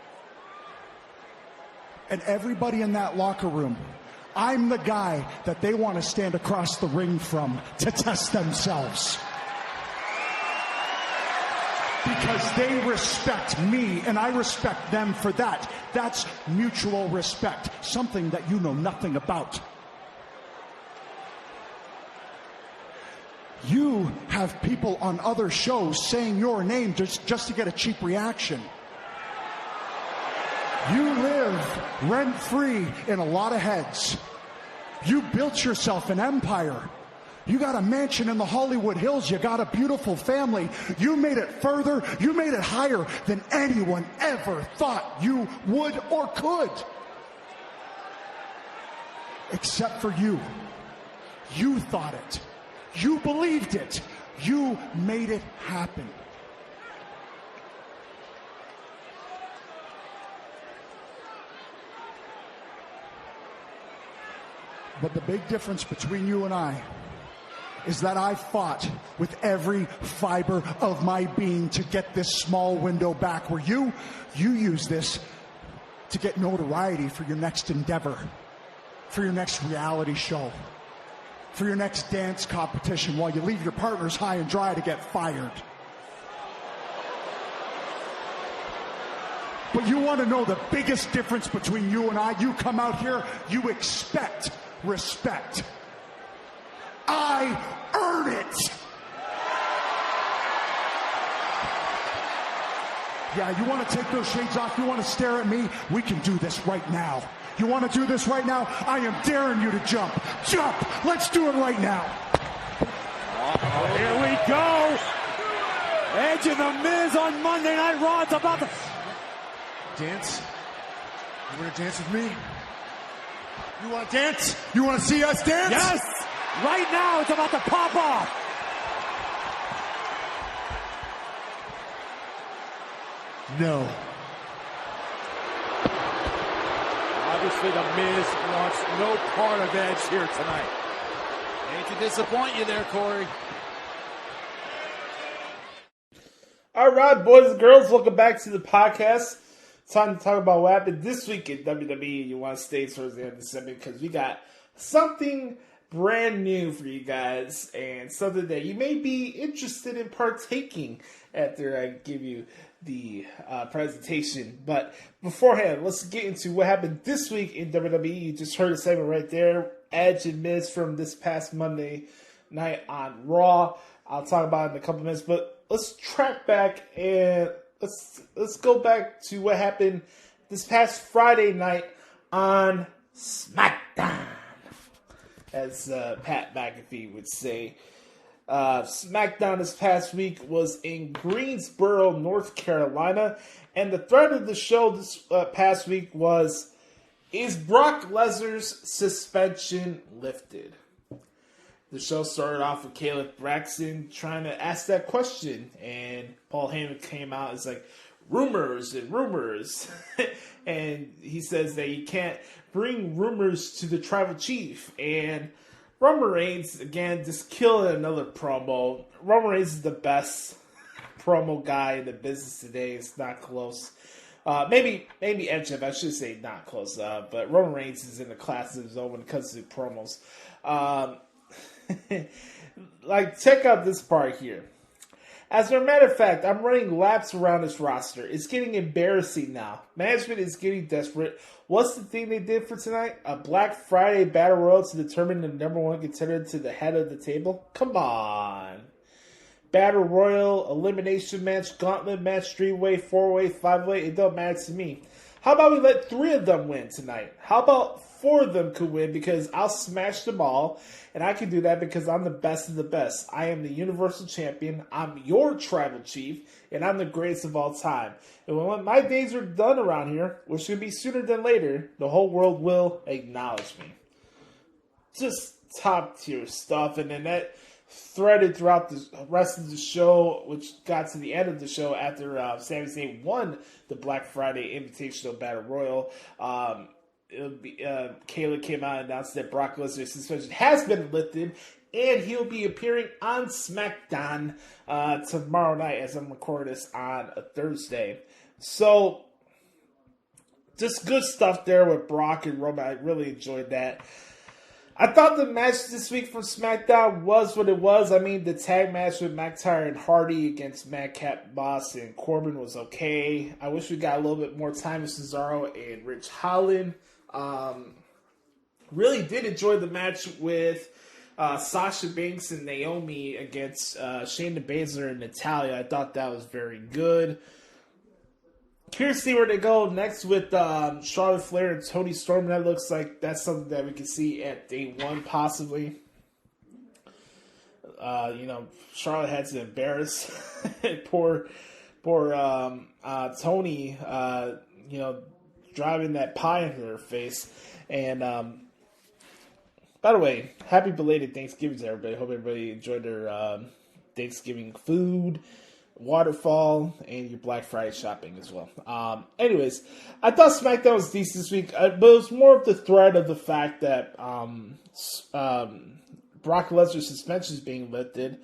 And everybody in that locker room, I'm the guy that they want to stand across the ring from to test themselves. Because they respect me and I respect them for that. That's mutual respect, something that you know nothing about. You have people on other shows saying your name just to get a cheap reaction. You live rent-free in a lot of heads. You built yourself an empire. You got a mansion in the Hollywood Hills. You got a beautiful family. You made it further. You made it higher than anyone ever thought you would or could. Except for you. You thought it. You believed it. You made it happen. But the big difference between you and I is that I fought with every fiber of my being to get this small window back, where you use this to get notoriety for your next endeavor, for your next reality show, for your next dance competition, while you leave your partners high and dry to get fired. But you want to know the biggest difference between you and I? You come out here, you expect respect. I earn it. Yeah, you want to take those shades off? You want to stare at me? We can do this right now. You want to do this right now? I am daring you to jump. Jump! Let's do it right now. Here we go. Edge and The Miz on Monday Night Raw. It's about to Dance? You want to dance with me? You want to dance? You want to see us dance? Yes! Right now, it's about to pop off. No. Obviously, The Miz wants no part of Edge here tonight. Hate to disappoint you there, Corey. All right, boys and girls, welcome back to the podcast. Time to talk about what happened this week in WWE. You want to stay towards the end of the segment because we got something brand new for you guys and something that you may be interested in partaking after I give you the presentation. But beforehand, let's get into what happened this week in WWE. You just heard a segment right there, Edge and Miz from this past Monday night on Raw. I'll talk about it in a couple minutes, but let's track back and let's go back to what happened this past Friday night on SmackDown, as Pat McAfee would say. SmackDown this past week was in Greensboro, North Carolina, and the thread of the show this past week was, is Brock Lesnar's suspension lifted? The show started off with Caleb Braxton trying to ask that question, and Paul Heyman came out and was like, rumors and rumors. And he says that you can't bring rumors to the tribal chief. And Roman Reigns, again, just killing another promo. Roman Reigns is the best promo guy in the business today. It's not close. Maybe MJF, I should say not close. But Roman Reigns is in the class of his own when it comes to promos. Like, check out this part here. As a matter of fact, I'm running laps around this roster. It's getting embarrassing now. Management is getting desperate. What's the thing they did for tonight? A Black Friday Battle Royal to determine the number one contender to the head of the table? Come on. Battle Royal, elimination match, gauntlet match, 3-way, 4-way, 5-way. It don't matter to me. How about we let 3 of them win tonight? How about 4 of them could win, because I'll smash them all, and I can do that because I'm the best of the best. I am the Universal Champion, I'm your Tribal Chief, and I'm the greatest of all time. And when my days are done around here, which should be sooner than later, the whole world will acknowledge me. Just top tier stuff, and then that threaded throughout the rest of the show, which got to the end of the show after Sami Zayn won the Black Friday Invitational Battle Royal. Kayla came out and announced that Brock Lesnar's suspension has been lifted, and he'll be appearing on SmackDown tomorrow night, as I'm recording this on a Thursday. So, just good stuff there with Brock and Roman. I really enjoyed that. I thought the match this week from SmackDown was what it was. I mean, the tag match with McIntyre and Hardy against Madcap Moss and Corbin was okay. I wish we got a little bit more time with Cesaro and Rich Holland. Really did enjoy the match with Sasha Banks and Naomi against Shayna Baszler and Natalya. I thought that was very good. Curious to see where they go next with Charlotte Flair and Toni Storm. That looks like that's something that we can see at day 1, possibly. Charlotte had to embarrass poor Toni, driving that pie into her face. And by the way, happy belated Thanksgiving to everybody. Hope everybody enjoyed their Thanksgiving food, waterfall, and your Black Friday shopping as well. Anyways, I thought SmackDown was decent this week, but it was more of the thread of the fact that Brock Lesnar's suspension is being lifted,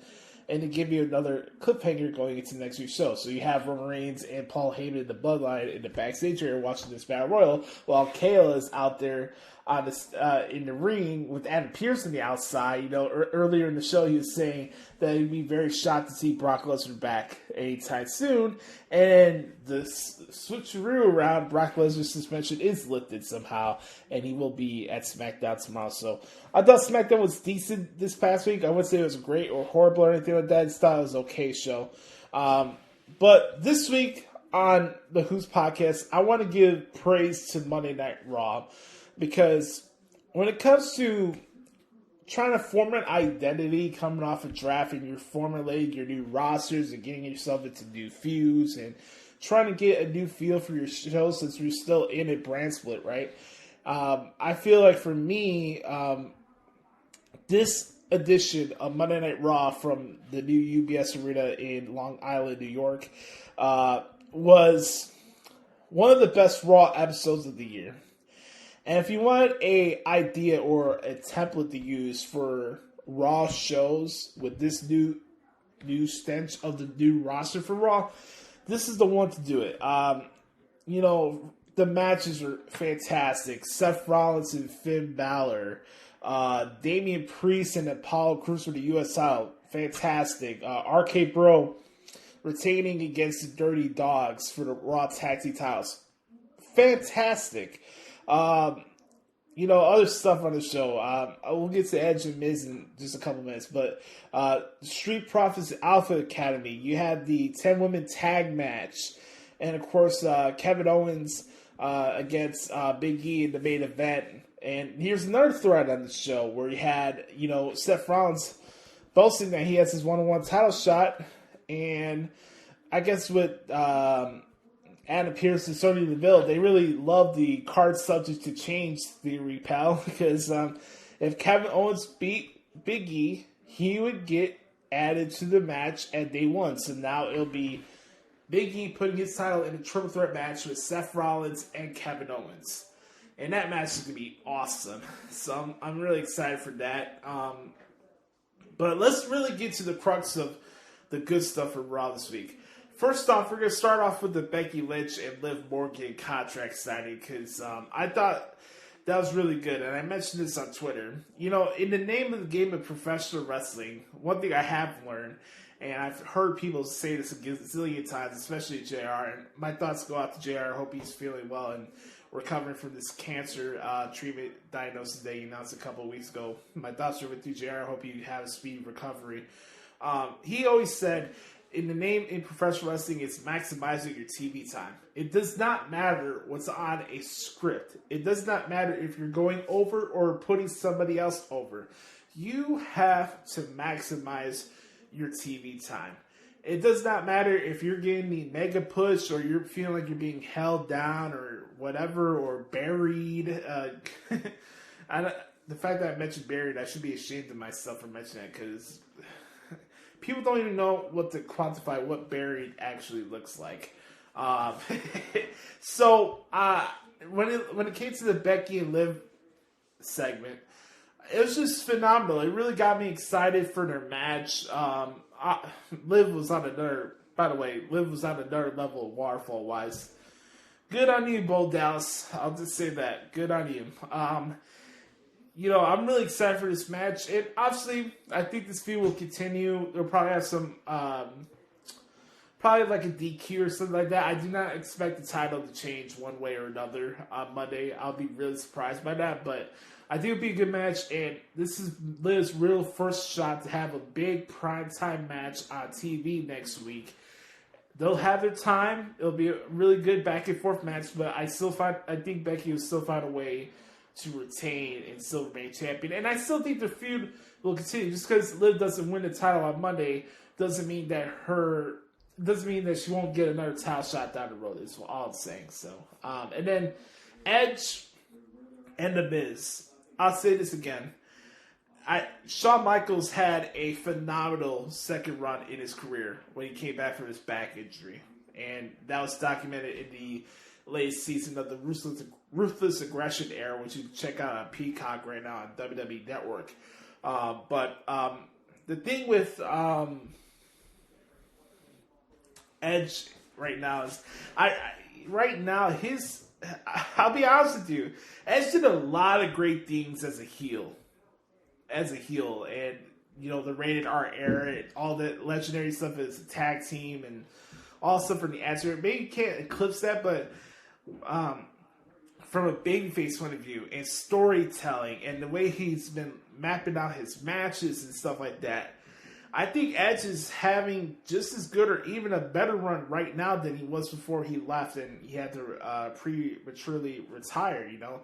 and to give you another cliffhanger going into next week's show. So you have Roman Reigns and Paul Heyman in the Bloodline in the backstage area watching this Battle Royal, while Kayla is out there on the, in the ring with Adam Pearce on the outside. Earlier in the show, he was saying that he'd be very shocked to see Brock Lesnar back anytime soon. And the switcheroo around Brock Lesnar's suspension is lifted somehow, and he will be at SmackDown tomorrow. So I thought SmackDown was decent this past week. I wouldn't say it was great or horrible or anything like that. I just thought it was an okay show. But this week on the Hoots podcast, I want to give praise to Monday Night Raw. Because when it comes to trying to form an identity coming off a draft and you're formulating your new rosters and getting yourself into new feuds and trying to get a new feel for your show since we're still in a brand split, right? I feel like for me, this edition of Monday Night Raw from the new UBS Arena in Long Island, New York, was one of the best Raw episodes of the year. And if you want an idea or a template to use for Raw shows with this new stench of the new roster for Raw, this is the one to do it. The matches are fantastic. Seth Rollins and Finn Balor, Damian Priest and Apollo Crews for the U.S. title, fantastic. RK Bro retaining against the Dirty Dogs for the Raw Tag Team titles, fantastic. Other stuff on the show. We'll get to Edge and Miz in just a couple minutes, but Street Profits Alpha Academy. You had the 10-woman tag match, and of course Kevin Owens against Big E in the main event. And here's another thread on the show where you had Seth Rollins boasting that he has his one-on-one title shot, and I guess with Adam Pearce and Sonya Deville, they really love the card subject to change theory, pal, because if Kevin Owens beat Big E, he would get added to the match at day 1. So now it'll be Big E putting his title in a triple threat match with Seth Rollins and Kevin Owens. And that match is going to be awesome. So I'm really excited for that. But let's really get to the crux of the good stuff from Raw this week. First off, we're going to start off with the Becky Lynch and Liv Morgan contract signing because I thought that was really good. And I mentioned this on Twitter. You know, in the name of the game of professional wrestling, one thing I have learned, and I've heard people say this a gazillion times, especially JR, and my thoughts go out to JR. I hope he's feeling well and recovering from this cancer treatment diagnosis that he announced a couple of weeks ago. My thoughts are with you, JR. I hope you have a speedy recovery. He always said, in the name in professional wrestling, it's maximizing your TV time. It does not matter what's on a script. It does not matter if you're going over or putting somebody else over. You have to maximize your TV time. It does not matter if you're getting the mega push or you're feeling like you're being held down or whatever or buried. The fact that I mentioned buried, I should be ashamed of myself for mentioning that because people don't even know what to quantify what buried actually looks like. So when it came to the Becky and Liv segment, it was just phenomenal. It really got me excited for their match. Liv was on another level of waterfall wise. Good on you, Bo Dallas. I'll just say that. Good on you. You know, I'm really excited for this match. And obviously, I think this feud will continue. They'll probably have some, probably like a DQ or something like that. I do not expect the title to change one way or another on Monday. I'll be really surprised by that. But I think it'll be a good match. And this is Liv's real first shot to have a big primetime match on TV next week. They'll have their time. It'll be a really good back and forth match. But I think Becky will still find a way to retain and still remain champion. And I still think the feud will continue. Just because Liv doesn't win the title on Monday doesn't mean that she won't get another title shot down the road. Is all I'm saying. So, and then Edge and The Miz. I'll say this again. Shawn Michaels had a phenomenal second run in his career when he came back from his back injury. And that was documented in the latest season of the Ruthless Aggression era, which you can check out on Peacock right now on WWE Network. But the thing with Edge right now is, I'll be honest with you, Edge did a lot of great things as a heel, and you know, the rated R era and all the legendary stuff as a tag team and all stuff from the answer. Maybe you can't eclipse that, but from a babyface point of view and storytelling and the way he's been mapping out his matches and stuff like that, I think Edge is having just as good or even a better run right now than he was before he left and he had to prematurely retire, you know.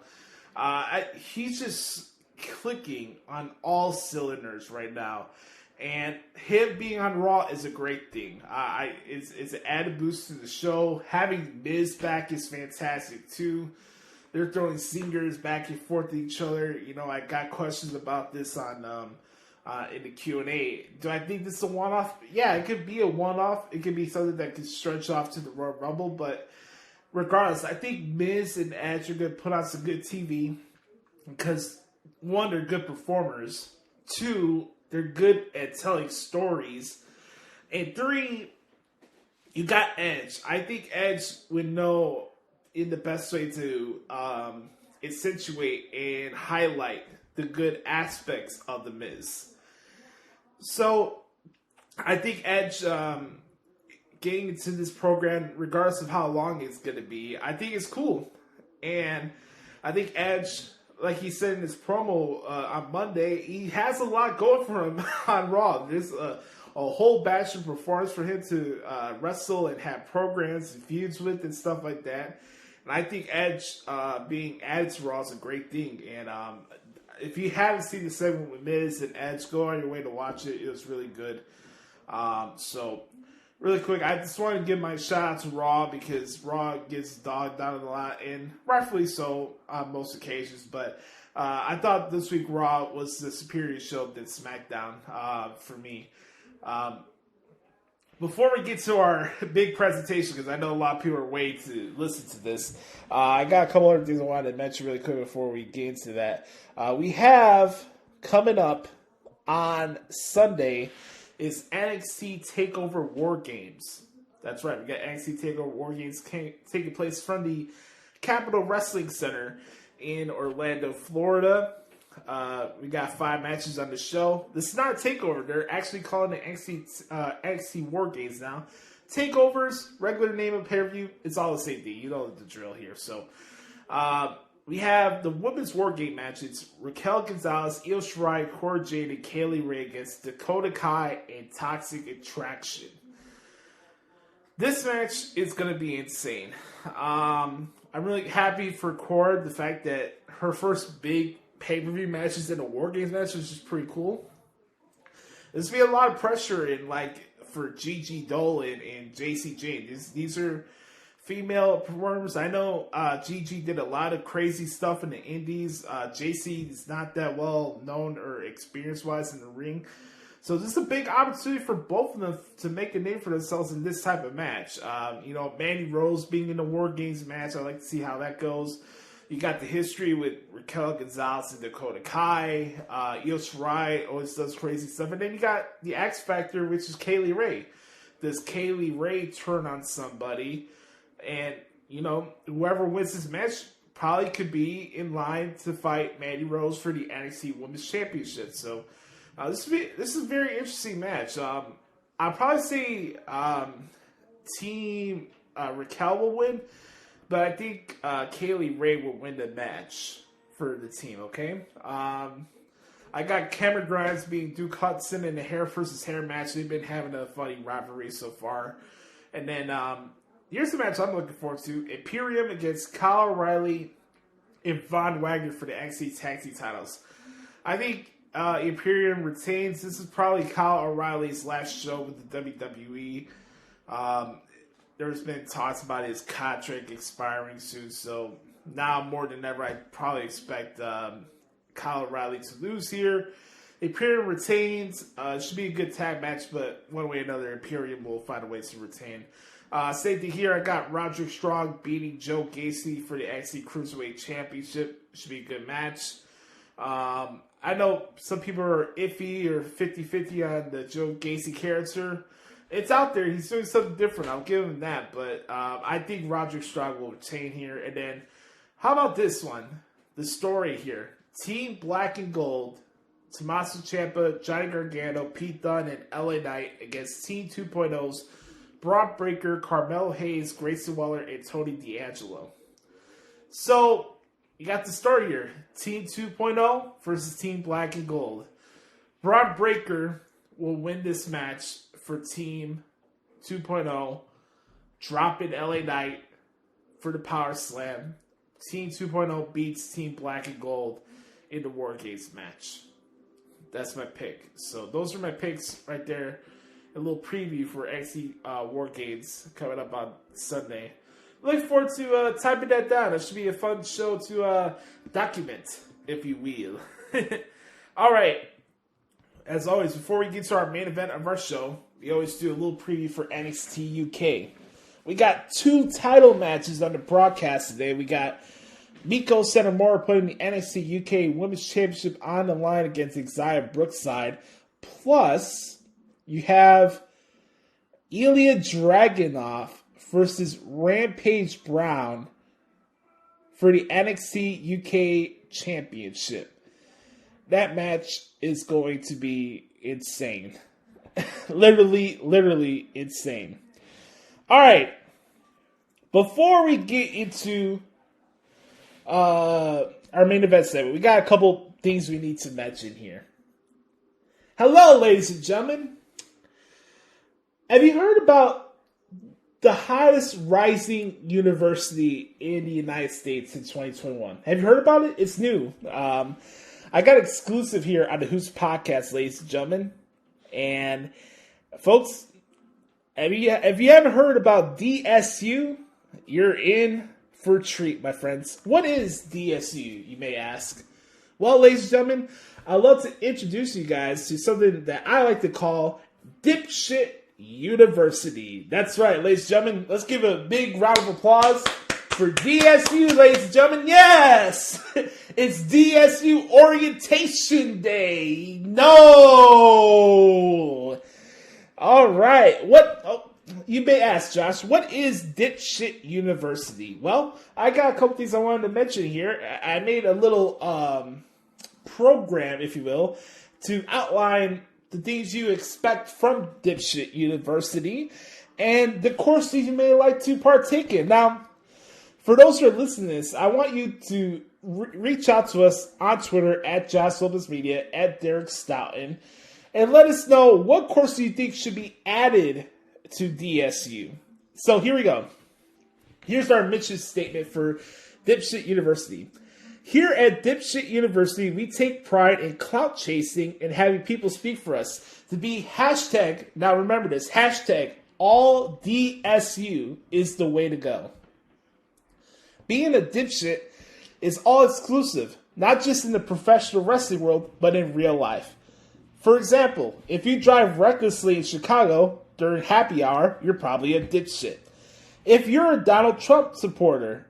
He's just clicking on all cylinders right now. And him being on Raw is a great thing. It's an added boost to the show. Having Miz back is fantastic too. They're throwing singers back and forth to each other. You know, I got questions about this on in the Q&A. Do I think this is a one-off? Yeah, it could be a one-off. It could be something that could stretch off to the Royal Rumble. But regardless, I think Miz and Edge are going to put on some good TV because, one, they're good performers. Two, they're good at telling stories. And three, you got Edge. I think Edge would know in the best way to accentuate and highlight the good aspects of The Miz. So, I think Edge getting into this program, regardless of how long it's going to be, I think it's cool. And I think Edge, like he said in his promo on Monday, he has a lot going for him on Raw. There's a whole batch of performance for him to wrestle and have programs and feuds with and stuff like that. And I think Edge being added to Raw is a great thing. And if you haven't seen the segment with Miz and Edge, go on your way to watch it. It was really good. So, really quick, I just want to give my shout out to Raw because Raw gets dogged out a lot, and rightfully so on most occasions. But I thought this week Raw was the superior show than SmackDown for me. Before we get to our big presentation, because I know a lot of people are waiting to listen to this, I got a couple other things I wanted to mention really quick before we get into that. We have coming up on Sunday is NXT TakeOver WarGames. That's right, we got NXT TakeOver WarGames taking place from the Capitol Wrestling Center in Orlando, Florida. We got 5 matches on the show. This is not a takeover. They're actually calling it NXT WarGames now. Takeovers, regular name of pay-per-view, it's all the same thing. You know the drill here. So, we have the women's war game matches. Raquel Gonzalez, Io Shirai, Cora Jade, and Kaylee Ray against Dakota Kai and Toxic Attraction. This match is going to be insane. I'm really happy for Cora. The fact that her first big pay-per-view match is in a War Games match is just pretty cool. There's going to be a lot of pressure for Gigi Dolan and JC Jane. These are female performers. I know Gigi did a lot of crazy stuff in the indies. JC is not that well known or experience-wise in the ring. So this is a big opportunity for both of them to make a name for themselves in this type of match. Mandy Rose being in the War Games match, I'd like to see how that goes. You got the history with Raquel Gonzalez and Dakota Kai. Io Shirai always does crazy stuff. And then you got the X Factor, which is Kaylee Ray. Does Kaylee Ray turn on somebody? And, whoever wins this match probably could be in line to fight Mandy Rose for the NXT Women's Championship. So, this is a very interesting match. I'll probably say Team Raquel will win, but I think Kaylee Ray will win the match for the team, okay? I got Cameron Grimes being Duke Hudson in the hair versus hair match. They've been having a funny rivalry so far. And then here's the match I'm looking forward to. Imperium against Kyle O'Reilly and Von Wagner for the NXT Tag Team titles. I think Imperium retains. This is probably Kyle O'Reilly's last show with the WWE. There's been talks about his contract expiring soon, so now more than ever, I probably expect Kyle O'Reilly to lose here. Imperium retains. It should be a good tag match, but one way or another, Imperium will find a way to retain. Same thing here. I got Roderick Strong beating Joe Gacy for the NXT Cruiserweight Championship. Should be a good match. I know some people are iffy or 50-50 on the Joe Gacy character. It's out there. He's doing something different. I'll give him that. But I think Roderick Strong will retain here. And then, how about this one? The story here. Team Black and Gold, Tommaso Ciampa, Johnny Gargano, Pete Dunne, and LA Knight against Team 2.0's Bron Breakker, Carmelo Hayes, Grayson Waller, and Tony D'Angelo. So, you got the story here. Team 2.0 versus Team Black and Gold. Bron Breakker will win this match for Team 2.0, dropping LA Knight for the Power Slam. Team 2.0 beats Team Black and Gold in the War Games match. That's my pick. So those are my picks right there. A little preview for NXT War Games coming up on Sunday. Looking forward to typing that down. It should be a fun show to document, if you will. All right. As always, before we get to our main event of our show, we always do a little preview for NXT UK. We got 2 title matches on the broadcast today. We got Miko Satomura putting the NXT UK Women's Championship on the line against Xia Brookside. Plus, you have Ilya Dragunov versus Rampage Brown for the NXT UK Championship. That match is going to be insane. literally insane. All right. Before we get into our main event segment, we got a couple things we need to mention here. Hello, ladies and gentlemen. Have you heard about the hottest rising university in the United States in 2021? Have you heard about it? It's new. I got exclusive here on the Hoots podcast, ladies and gentlemen. And folks, if you haven't heard about DSU, you're in for a treat, my friends. What is DSU, you may ask? Well, ladies and gentlemen, I'd love to introduce you guys to something that I like to call Dipshit University. That's right, ladies and gentlemen. Let's give a big round of applause for DSU, ladies and gentlemen. Yes! It's DSU Orientation Day. No! All right. You may ask, Josh, what is Dipshit University? Well, I got a couple things I wanted to mention here. I made a little program, if you will, to outline the things you expect from Dipshit University and the courses you may like to partake in. Now, for those who are listening to this, I want you to reach out to us on Twitter at Josh Lopez Media, at Derek Stoughton, and let us know what course you think should be added to DSU. So here we go. Here's our mission statement for Dipshit University. Here at Dipshit University, we take pride in clout chasing and having people speak for us. To be hashtag, now remember this, hashtag all DSU is the way to go. Being a dipshit is all exclusive, not just in the professional wrestling world, but in real life. For example, if you drive recklessly in Chicago during happy hour, you're probably a dipshit. If you're a Donald Trump supporter,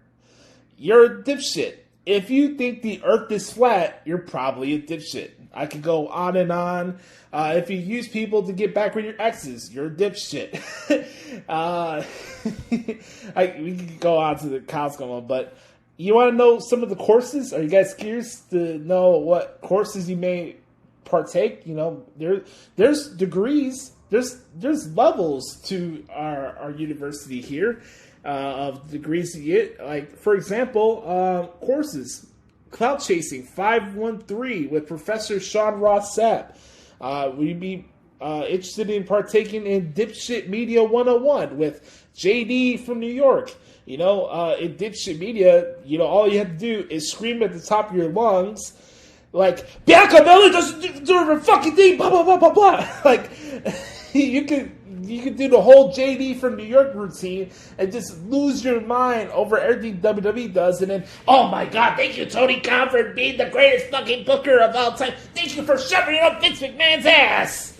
you're a dipshit. If you think the earth is flat, you're probably a dipshit. I could go on and on. If you use people to get back with your exes, you're a dipshit. We could go on to the cows come on, but you want to know some of the courses? Are you guys curious to know what courses you may partake? You know, there's degrees, there's levels to our university here of degrees you get. Like, for example, courses. Clout Chasing 513 with Professor Sean Ross Sapp. We'd be interested in partaking in Dipshit Media 101 with JD from New York. You know, in Dipshit Media, you know, all you have to do is scream at the top of your lungs, like, Bianca Miller doesn't do her fucking thing, blah, blah, blah, blah, blah. Like, you could do the whole JD from New York routine and just lose your mind over everything WWE does, and then, oh my God, thank you, Tony Khan, for being the greatest fucking booker of all time. Thank you for shoving it up Vince McMahon's ass.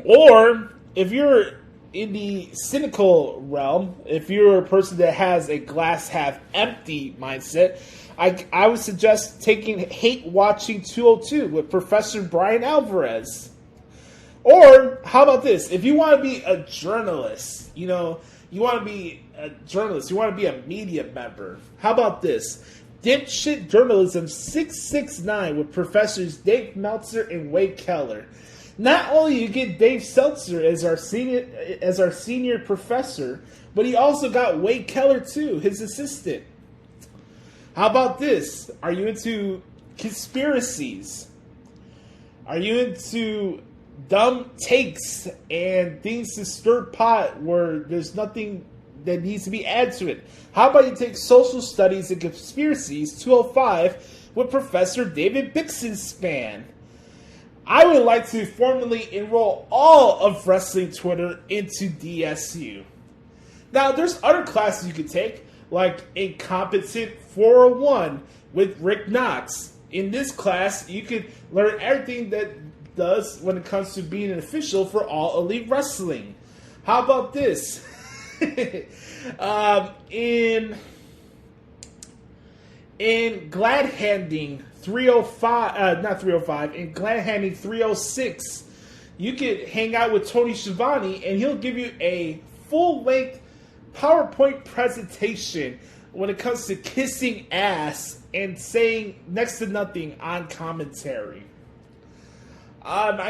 Or if you're in the cynical realm, if you're a person that has a glass half empty mindset, I would suggest taking Hate Watching 202 with Professor Brian Alvarez. Or, how about this? If you want to be a journalist, you know, you want to be a journalist, you want to be a media member, how about this? Dipshit Journalism 669 with Professors Dave Meltzer and Wade Keller. Not only you get Dave Seltzer as our senior professor, but he also got Wade Keller too, his assistant. How about this? Are you into conspiracies? Are you into dumb takes and things to stir pot where there's nothing that needs to be added to it? How about you take Social Studies and Conspiracies 205 with Professor David Bixenspan? I would like to formally enroll all of Wrestling Twitter into DSU. Now, there's other classes you could take, like Incompetent 401 with Rick Knox. In this class, you could learn everything that does when it comes to being an official for All Elite Wrestling. How about this? In Glad Handing 305, in Glad Handing 306, you could hang out with Tony Schiavone and he'll give you a full-length PowerPoint presentation when it comes to kissing ass and saying next to nothing on commentary.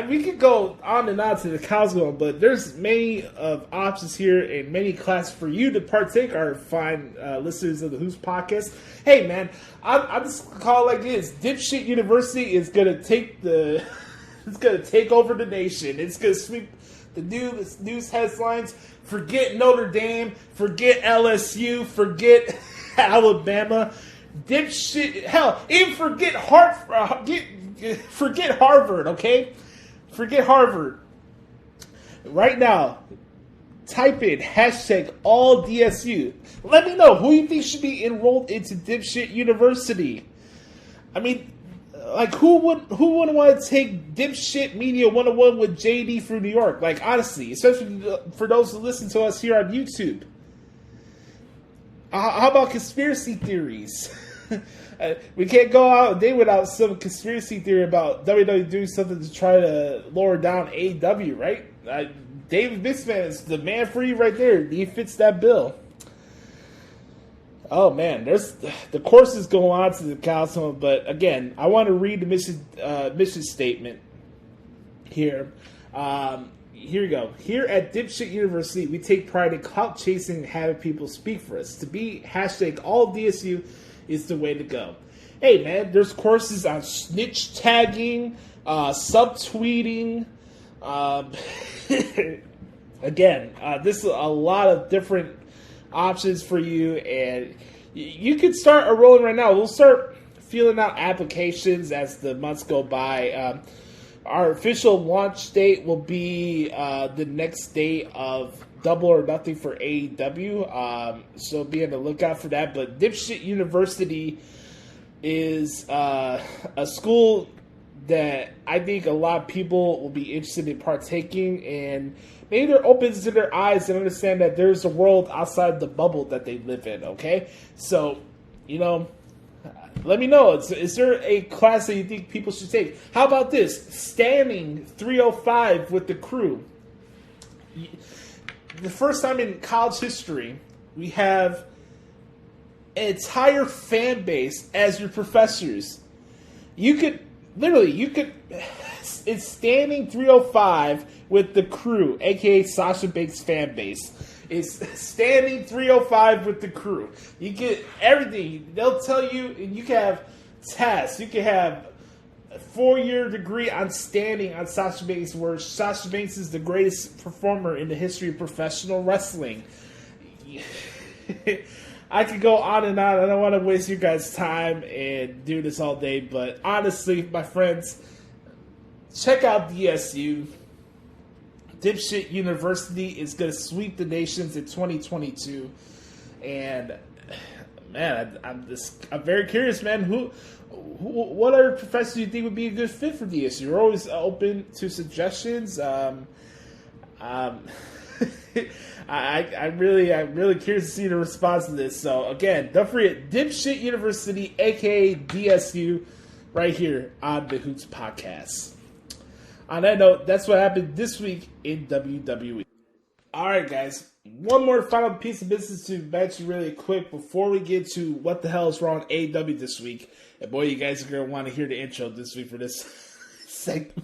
We could go on and on to the cows going, but there's many options here and many classes for you to partake, our fine listeners of the Hoots podcast. Hey man, I'm just gonna call it like this: Dipshit University is gonna take it's gonna take over the nation. It's gonna sweep the news headlines. Forget Notre Dame, forget LSU, forget Alabama. Dipshit, hell, even forget forget Harvard, okay? Forget Harvard. Right now, type in hashtag all DSU. Let me know who you think should be enrolled into Dipshit University. I mean, like, who wouldn't want to take Dipshit Media 101 with JD from New York? Like, honestly, especially for those who listen to us here on YouTube. How about conspiracy theories? we can't go out a day without some conspiracy theory about WWE doing something to try to lower down AEW, right? David Bisman is the man for you right there. He fits that bill. Oh man, there's the courses go on to the council, but again, I want to read the mission statement here. Here we go. Here at Dipshit University, we take pride in clout chasing and having people speak for us. To be #AllDSU is the way to go. Hey man, there's courses on snitch tagging, subtweeting. Again, this is a lot of different options for you, and you can start enrolling right now. We'll start filling out applications as the months go by. Our official launch date will be the next day of Double or Nothing for AEW, so be on the lookout for that. But Dipshit University is a school that I think a lot of people will be interested in partaking, and maybe they're open to their eyes and understand that there's a world outside the bubble that they live in, okay? So, let me know. Is there a class that you think people should take? How about this? Standing 305 with the crew. The first time in college history, we have an entire fan base as your professors. It's Standing 305 with the crew, aka Sasha Banks fan base. It's Standing 305 with the crew. You get everything. They'll tell you, and you can have tests. You can have a 4-year degree on standing on Sasha Banks, where Sasha Banks is the greatest performer in the history of professional wrestling. I could go on and on. I don't want to waste your guys' time and do this all day, but honestly, my friends, check out DSU. Dipshit University is going to sweep the nations in 2022, and man, I'm very curious, man. What other professors do you think would be a good fit for DSU? We're always open to suggestions. I'm really curious to see the response to this. So again, don't forget Dipshit University, aka DSU, right here on the Hoots Podcast. On that note, that's what happened this week in WWE. Alright guys, one more final piece of business to mention really quick before we get to what the hell is wrong with AEW this week. And boy, you guys are going to want to hear the intro this week for this segment.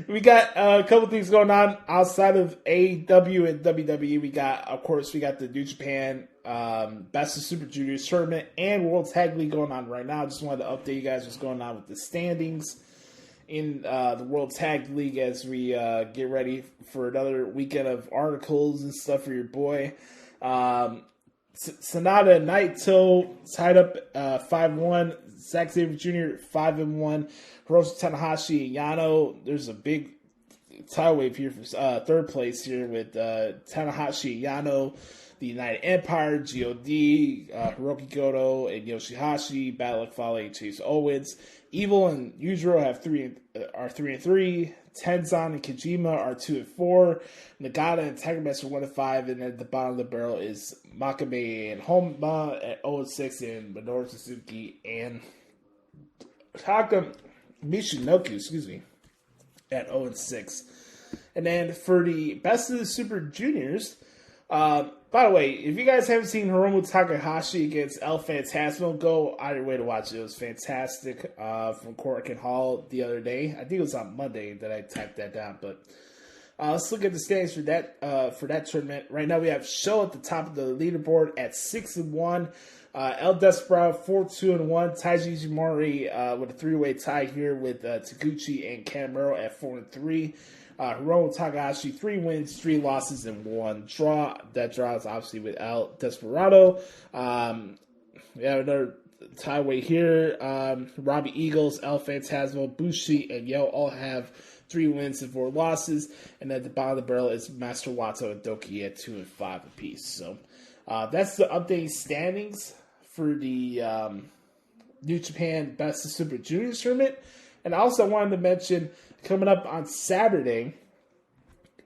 We got a couple things going on outside of AEW and WWE. We got the New Japan Best of Super Juniors tournament and World Tag League going on right now. Just wanted to update you guys what's going on with the standings in the World Tag League as we get ready for another weekend of articles and stuff for your boy. Sonata and Naito tied up 5-1. Zack Sabre Jr. 5-1. Hiroshi Tanahashi and Yano. There's a big tie wave here for third place here with Tanahashi and Yano, the United Empire, God, Hiroki Goto, and Yoshihashi, Bad Luck Fale, and Chase Owens. Evil and Yujiro are 3-3. Tenzan and Kojima are 2-4. Nagata and Tiger Mask are 1-5, and at the bottom of the barrel is Makabe and Honma at 0-6, and Minoru Suzuki and Taka Michinoku, at 0-6. And then for the Best of the Super Juniors, by the way, if you guys haven't seen Hiromu Takahashi against El Phantasmo, go either way to watch it. It was fantastic from Korakuen Hall the other day. I think it was on Monday that I typed that down. But let's look at the standings for that tournament. Right now we have Show at the top of the leaderboard at 6-1. El Desperado 4-2-1. Taiji Ishimori with a 3-way tie here with Taguchi and Kanemaru at 4-3. Hiromu Takahashi, 3 wins, 3 losses, and 1 draw. That draw is obviously with El Desperado. We have another tie-way here. Robbie Eagles, El Phantasmo, Bushi, and Yo all have 3 wins and 4 losses. And at the bottom of the barrel is Master Wato and Doki at 2-5 apiece. So that's the updated standings for the New Japan Best of Super Juniors tournament. And I also wanted to mention, coming up on Saturday,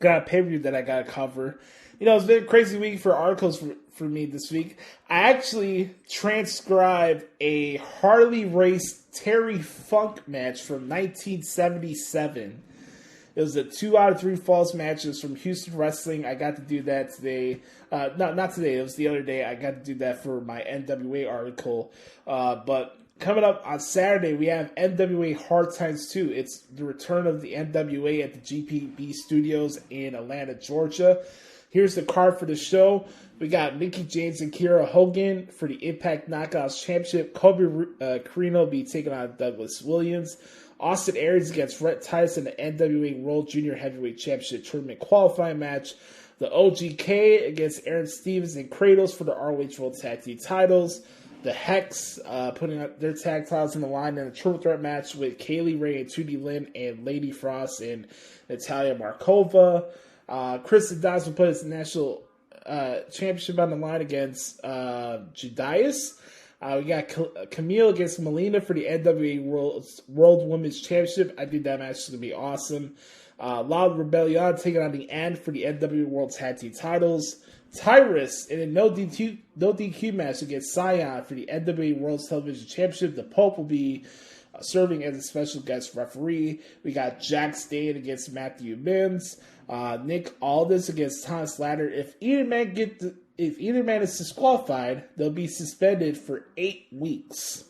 got a pay-per-view that I got to cover. You know, it's been a crazy week for articles for me this week. I actually transcribed a Harley Race Terry Funk match from 1977. It was a 2 out of 3 falls matches from Houston Wrestling. I got to do that today. Not today. It was the other day. I got to do that for my NWA article. But coming up on Saturday, we have NWA Hard Times 2. It's the return of the NWA at the GPB Studios in Atlanta, Georgia. Here's the card for the show. We got Mickie James and Kiera Hogan for the Impact Knockouts Championship. Kobe Carino will be taking on Douglas Williams. Austin Aries against Rhett Titus in the NWA World Junior Heavyweight Championship Tournament qualifying match. The OGK against Aaron Stevens and Kratos for the ROH World Tag Team titles. The Hex putting up their tag titles in the line in a triple threat match with Kaylee Ray and 2D Lynn and Lady Frost and Natalia Markova. Kris and Dodds will put his national championship on the line against Judias. We got Camille against Melina for the NWA World Women's Championship. I think that match is going to be awesome. Loud Rebellion taking on the End for the NWA World Tag Team titles. Tyrus in a no DQ match against Scion for the NWA World Television Championship. The Pope will be serving as a special guest referee. We got Jack Stade against Matthew Mims. Nick Aldis against Thomas Ladder. If either man is disqualified, they'll be suspended for 8 weeks.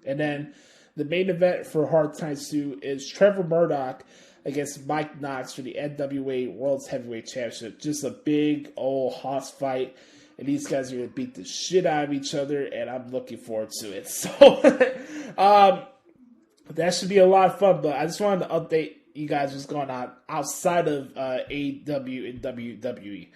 And then the main event for Hard Times 2 is Trevor Murdoch against Mike Knox for the NWA World Heavyweight Championship. Just a big old hoss fight. And these guys are going to beat the shit out of each other, and I'm looking forward to it. So, that should be a lot of fun. But I just wanted to update you guys what's going on outside of AEW and WWE.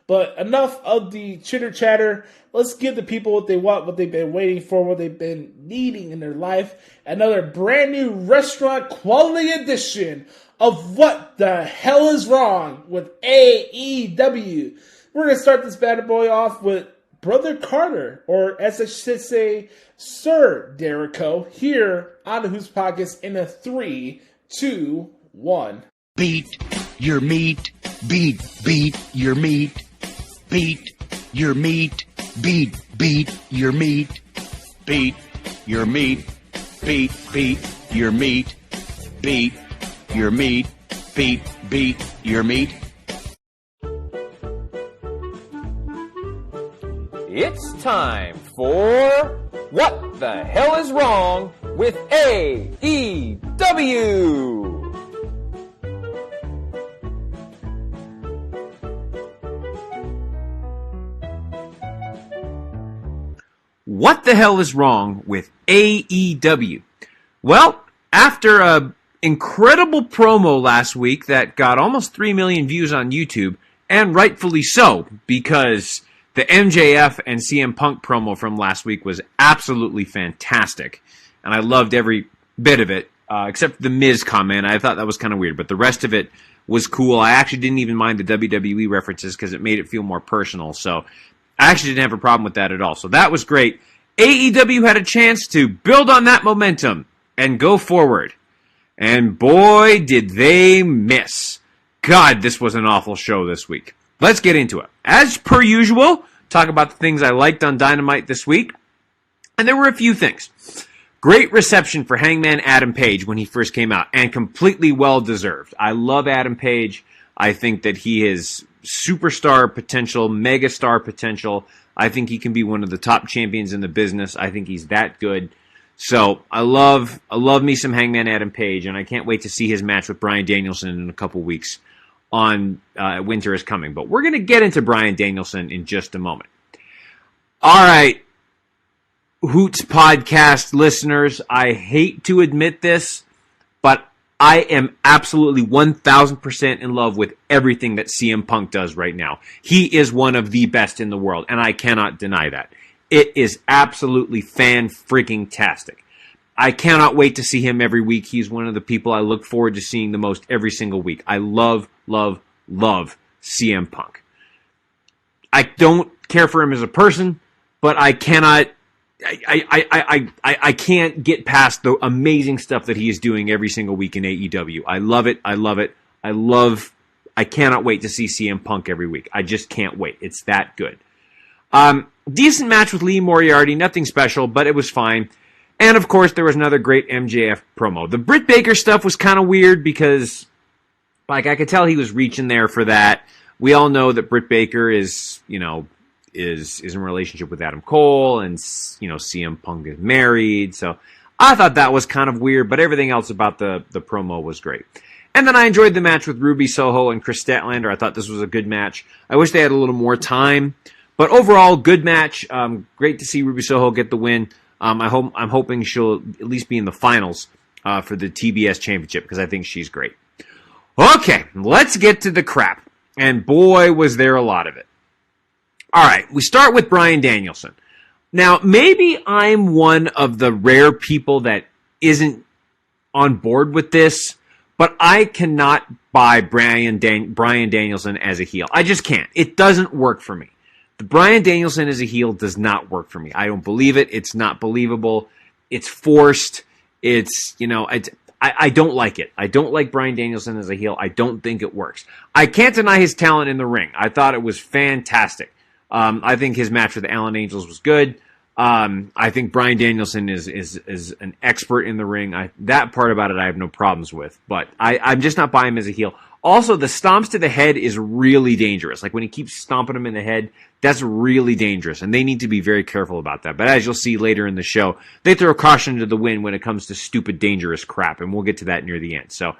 But enough of the chitter chatter. Let's give the people what they want, what they've been waiting for, what they've been needing in their life. Another brand new restaurant quality edition of What the Hell is Wrong with AEW. We're going to start this bad boy off with Brother Carter, or as I should say, Sir Jericho, here on the Hoots Podcast in a 3, 2, 1. Beat your meat, beat your meat, beat your meat, beat your meat, beat your meat, beat your meat, beat your meat, beat your meat. It's time for What the Hell is Wrong with AEW? What the hell is wrong with AEW? Well, after an incredible promo last week that got almost 3 million views on YouTube, and rightfully so, because the MJF and CM Punk promo from last week was absolutely fantastic, and I loved every bit of it, except the Miz comment. I thought that was kind of weird, but the rest of it was cool. I actually didn't even mind the WWE references because it made it feel more personal, so I actually didn't have a problem with that at all. So that was great. AEW had a chance to build on that momentum and go forward. And boy, did they miss. God, this was an awful show this week. Let's get into it. As per usual, talk about the things I liked on Dynamite this week. And there were a few things. Great reception for Hangman Adam Page when he first came out, and completely well-deserved. I love Adam Page. I think that he has superstar potential, megastar potential. I think he can be one of the top champions in the business. I think he's that good. So I love me some Hangman Adam Page, and I can't wait to see his match with Bryan Danielson in a couple weeks on Winter is Coming. But we're going to get into Bryan Danielson in just a moment. All right, Hoots podcast listeners, I hate to admit this, but I am absolutely 1,000% in love with everything that CM Punk does right now. He is one of the best in the world, and I cannot deny that. It is absolutely fan-freaking-tastic. I cannot wait to see him every week. He's one of the people I look forward to seeing the most every single week. I love CM Punk. I don't care for him as a person, but I cannot... I can't get past the amazing stuff that he is doing every single week in AEW. I love it. I love I cannot wait to see CM Punk every week. I just can't wait. It's that good. Decent match with Lee Moriarty. Nothing special, but it was fine. And, of course, there was another great MJF promo. The Britt Baker stuff was kind of weird because, like, I could tell he was reaching there for that. We all know that Britt Baker is in a relationship with Adam Cole, and, CM Punk is married. So I thought that was kind of weird, but everything else about the promo was great. And then I enjoyed the match with Ruby Soho and Kris Statlander. I thought this was a good match. I wish they had a little more time. But overall, good match. Great to see Ruby Soho get the win. I'm hoping she'll at least be in the finals for the TBS Championship because I think she's great. Okay, let's get to the crap. And boy, was there a lot of it. All right, we start with Bryan Danielson. Now, maybe I'm one of the rare people that isn't on board with this, but I cannot buy Bryan Danielson as a heel. I just can't. It doesn't work for me. The Bryan Danielson as a heel does not work for me. I don't believe it. It's not believable. It's forced. It's, I don't like it. I don't like Bryan Danielson as a heel. I don't think it works. I can't deny his talent in the ring. I thought it was fantastic. I think his match with the Allen Angels was good. I think Bryan Danielson is an expert in the ring. That part about it I have no problems with, but I'm just not buying him as a heel. Also, the stomps to the head is really dangerous. Like when he keeps stomping him in the head, that's really dangerous, and they need to be very careful about that. But as you'll see later in the show, they throw caution to the wind when it comes to stupid, dangerous crap, and we'll get to that near the end. So,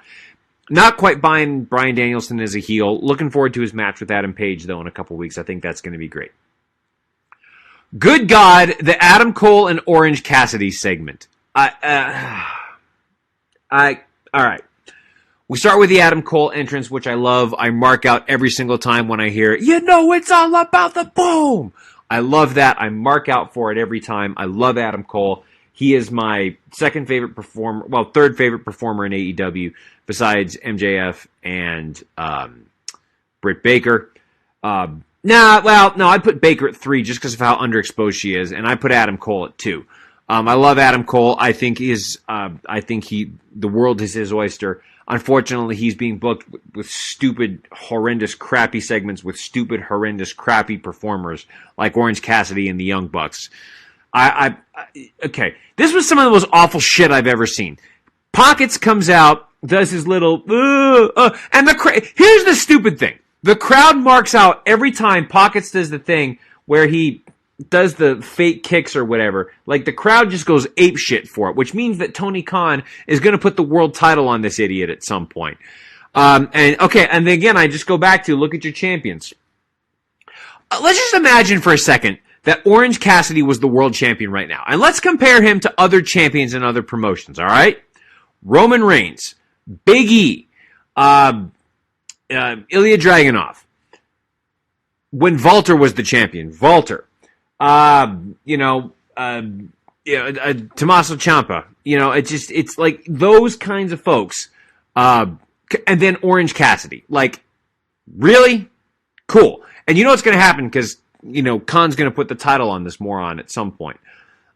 not quite buying Bryan Danielson as a heel. Looking forward to his match with Adam Page, though, in a couple weeks. I think that's going to be great. Good God, the Adam Cole and Orange Cassidy segment. All right. We start with the Adam Cole entrance, which I love. I mark out every single time when I hear, it's all about the boom. I love that. I mark out for it every time. I love Adam Cole. He is my third favorite performer in AEW besides MJF and Britt Baker. I'd put Baker at 3 just because of how underexposed she is, and I put Adam Cole at 2. I love Adam Cole. I think the world is his oyster. Unfortunately, he's being booked with stupid, horrendous, crappy segments with stupid, horrendous, crappy performers like Orange Cassidy and the Young Bucks. Okay, this was some of the most awful shit I've ever seen. Pockets comes out, does his little, and here's the stupid thing. The crowd marks out every time Pockets does the thing where he does the fake kicks or whatever. Like, the crowd just goes ape shit for it, which means that Tony Khan is going to put the world title on this idiot at some point. And then again, I just go back to look at your champions. Let's just imagine for a second that Orange Cassidy was the world champion right now. And let's compare him to other champions in other promotions, all right? Roman Reigns, Big E, Ilya Dragunov. When Walter was the champion, Tommaso Ciampa. It's like those kinds of folks. And then Orange Cassidy. Like, really? Cool. And you know what's going to happen because, Khan's going to put the title on this moron at some point.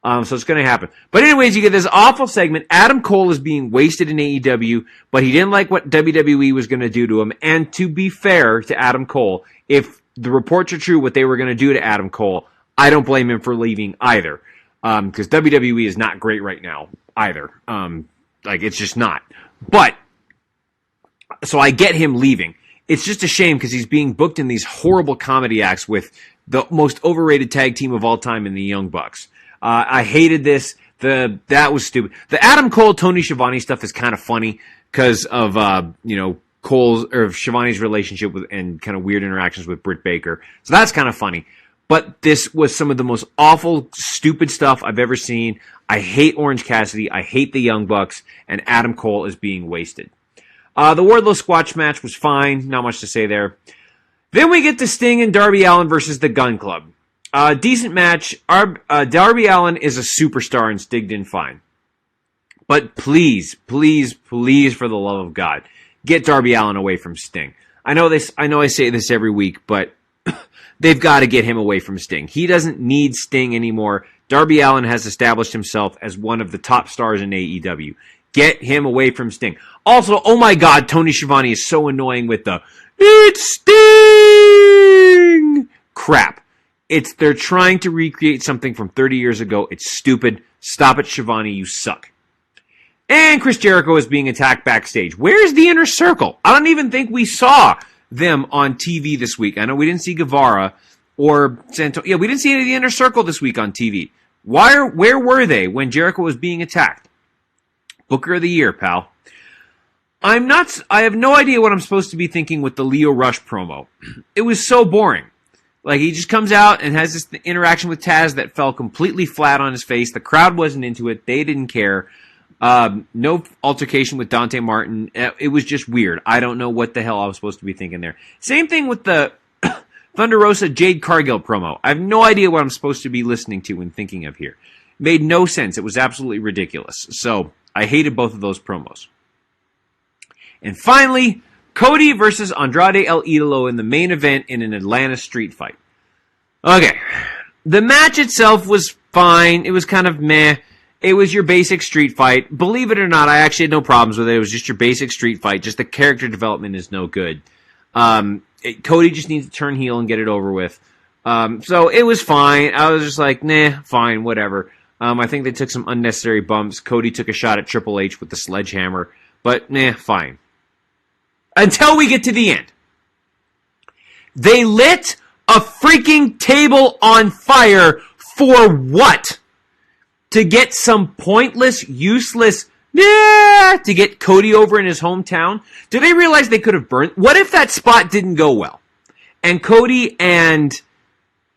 So it's going to happen. But anyways, you get this awful segment. Adam Cole is being wasted in AEW, but he didn't like what WWE was going to do to him. And to be fair to Adam Cole, if the reports are true what they were going to do to Adam Cole, I don't blame him for leaving either. Because WWE is not great right now either. It's just not. But, so I get him leaving. It's just a shame because he's being booked in these horrible comedy acts with the most overrated tag team of all time in the Young Bucks. I hated this. That was stupid. The Adam Cole, Tony Schiavone stuff is kind of funny because of, Cole's or Schiavone's relationship with and kind of weird interactions with Britt Baker. So that's kind of funny. But this was some of the most awful, stupid stuff I've ever seen. I hate Orange Cassidy. I hate the Young Bucks. And Adam Cole is being wasted. The Wardlow Squash match was fine. Not much to say there. Then we get to Sting and Darby Allin versus the Gun Club. Decent match. Darby Allin is a superstar and Sting did fine. But please, please, please, for the love of God, get Darby Allin away from Sting. I know I say this every week, but they've got to get him away from Sting. He doesn't need Sting anymore. Darby Allin has established himself as one of the top stars in AEW. Get him away from Sting. Also, oh my God, Tony Schiavone is so annoying with the "It's Sting" crap. They're trying to recreate something from 30 years ago. It's stupid. Stop it, Schiavone. You suck. And Chris Jericho is being attacked backstage. Where's the Inner Circle? I don't even think we saw them on TV this week. I know we didn't see Guevara or Santo. Yeah, we didn't see any of the Inner Circle this week on TV. Where were they when Jericho was being attacked? Booker of the Year, pal. I have no idea what I'm supposed to be thinking with the Leo Rush promo. It was so boring. Like, he just comes out and has this interaction with Taz that fell completely flat on his face. The crowd wasn't into it. They didn't care. No altercation with Dante Martin. It was just weird. I don't know what the hell I was supposed to be thinking there. Same thing with the Thunder Rosa Jade Cargill promo. I have no idea what I'm supposed to be listening to and thinking of here. It made no sense. It was absolutely ridiculous. So, I hated both of those promos. And finally, Cody versus Andrade El Idolo in the main event in an Atlanta street fight. Okay. The match itself was fine. It was kind of meh. It was your basic street fight. Believe it or not, I actually had no problems with it. It was just your basic street fight. Just the character development is no good. Cody just needs to turn heel and get it over with. So it was fine. I was just like, nah, fine, whatever. I think they took some unnecessary bumps. Cody took a shot at Triple H with the sledgehammer. But, nah, fine. Until we get to the end. They lit a freaking table on fire for what? To get some pointless, useless, to get Cody over in his hometown? Do they realize they could have burned? What if that spot didn't go well? And Cody and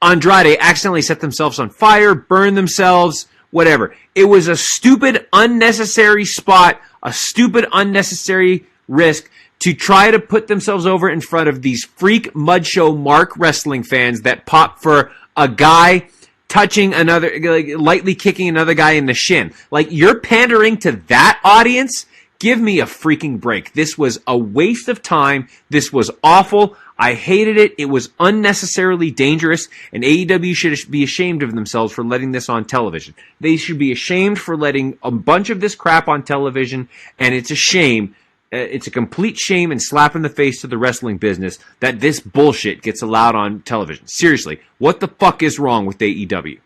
Andrade accidentally set themselves on fire, burned themselves, whatever. It was a stupid, unnecessary spot, a stupid, unnecessary risk to try to put themselves over in front of these freak mud show mark wrestling fans that pop for a guy touching another, like, lightly kicking another guy in the shin. Like, you're pandering to that audience? Give me a freaking break. This was a waste of time. This was awful. I hated it. It was unnecessarily dangerous, and AEW should be ashamed of themselves for letting this on television. They should be ashamed for letting a bunch of this crap on television, and it's a shame. It's a complete shame and slap in the face to the wrestling business that this bullshit gets allowed on television. Seriously, what the fuck is wrong with AEW?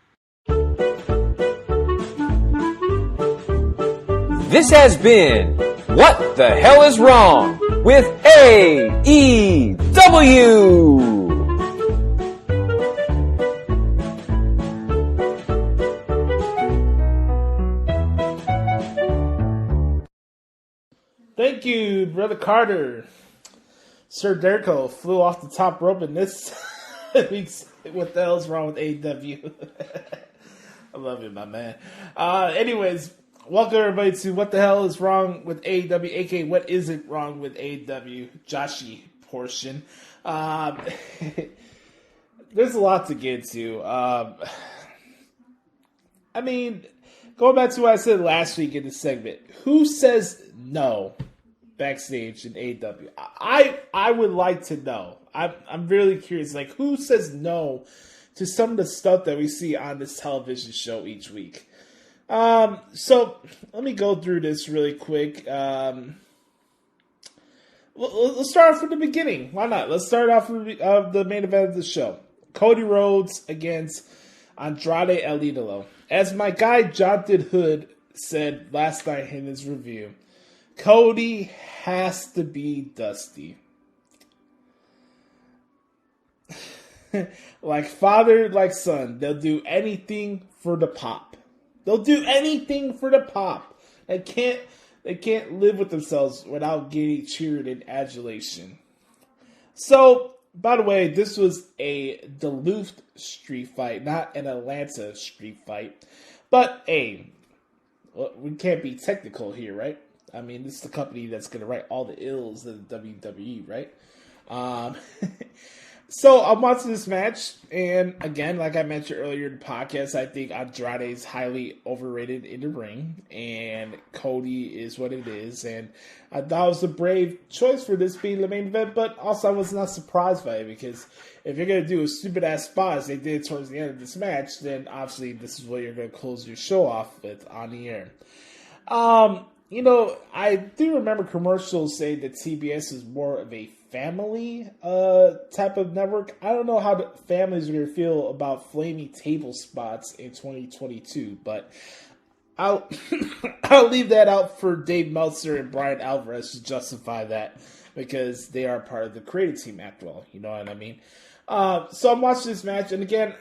This has been What the Hell is Wrong with AEW. Thank you, Brother Carter. Sir Jericho flew off the top rope in this week's What the Hell's Wrong with AEW. I love you, my man. Anyways, welcome everybody to What the Hell is Wrong with AEW, aka What Isn't Wrong with AEW, Joshie portion. There's a lot to get to. I mean, going back to what I said last week in the segment, who says no backstage in AEW? I would like to know. I'm really curious. Like, who says no to some of the stuff that we see on this television show each week? So let me go through this really quick. Let's start off from the beginning. Why not? Let's start off with the main event of the show. Cody Rhodes against Andrade El Idolo. As my guy Jonathan Hood said last night in his review, Cody has to be Dusty. Like father, like son. They'll do anything for the pop. They'll do anything for the pop. They can't live with themselves without getting cheered and adulation. So, by the way, this was a Duluth street fight, not an Atlanta street fight. But, hey, we can't be technical here, right? I mean, this is the company that's going to write all the ills of the WWE, right? So, I'm watching this match, and again, like I mentioned earlier in the podcast, I think Andrade is highly overrated in the ring, and Cody is what it is, and I thought it was a brave choice for this being the main event, but also I was not surprised by it, because if you're going to do a stupid-ass spot, as they did towards the end of this match, then obviously this is what you're going to close your show off with on the air. I do remember commercials saying that TBS is more of a family type of network. I don't know how the families are going to feel about flaming table spots in 2022, but I'll I'll leave that out for Dave Meltzer and Brian Alvarez to justify that, because they are part of the creative team after all. You know what I mean? So I'm watching this match, and again,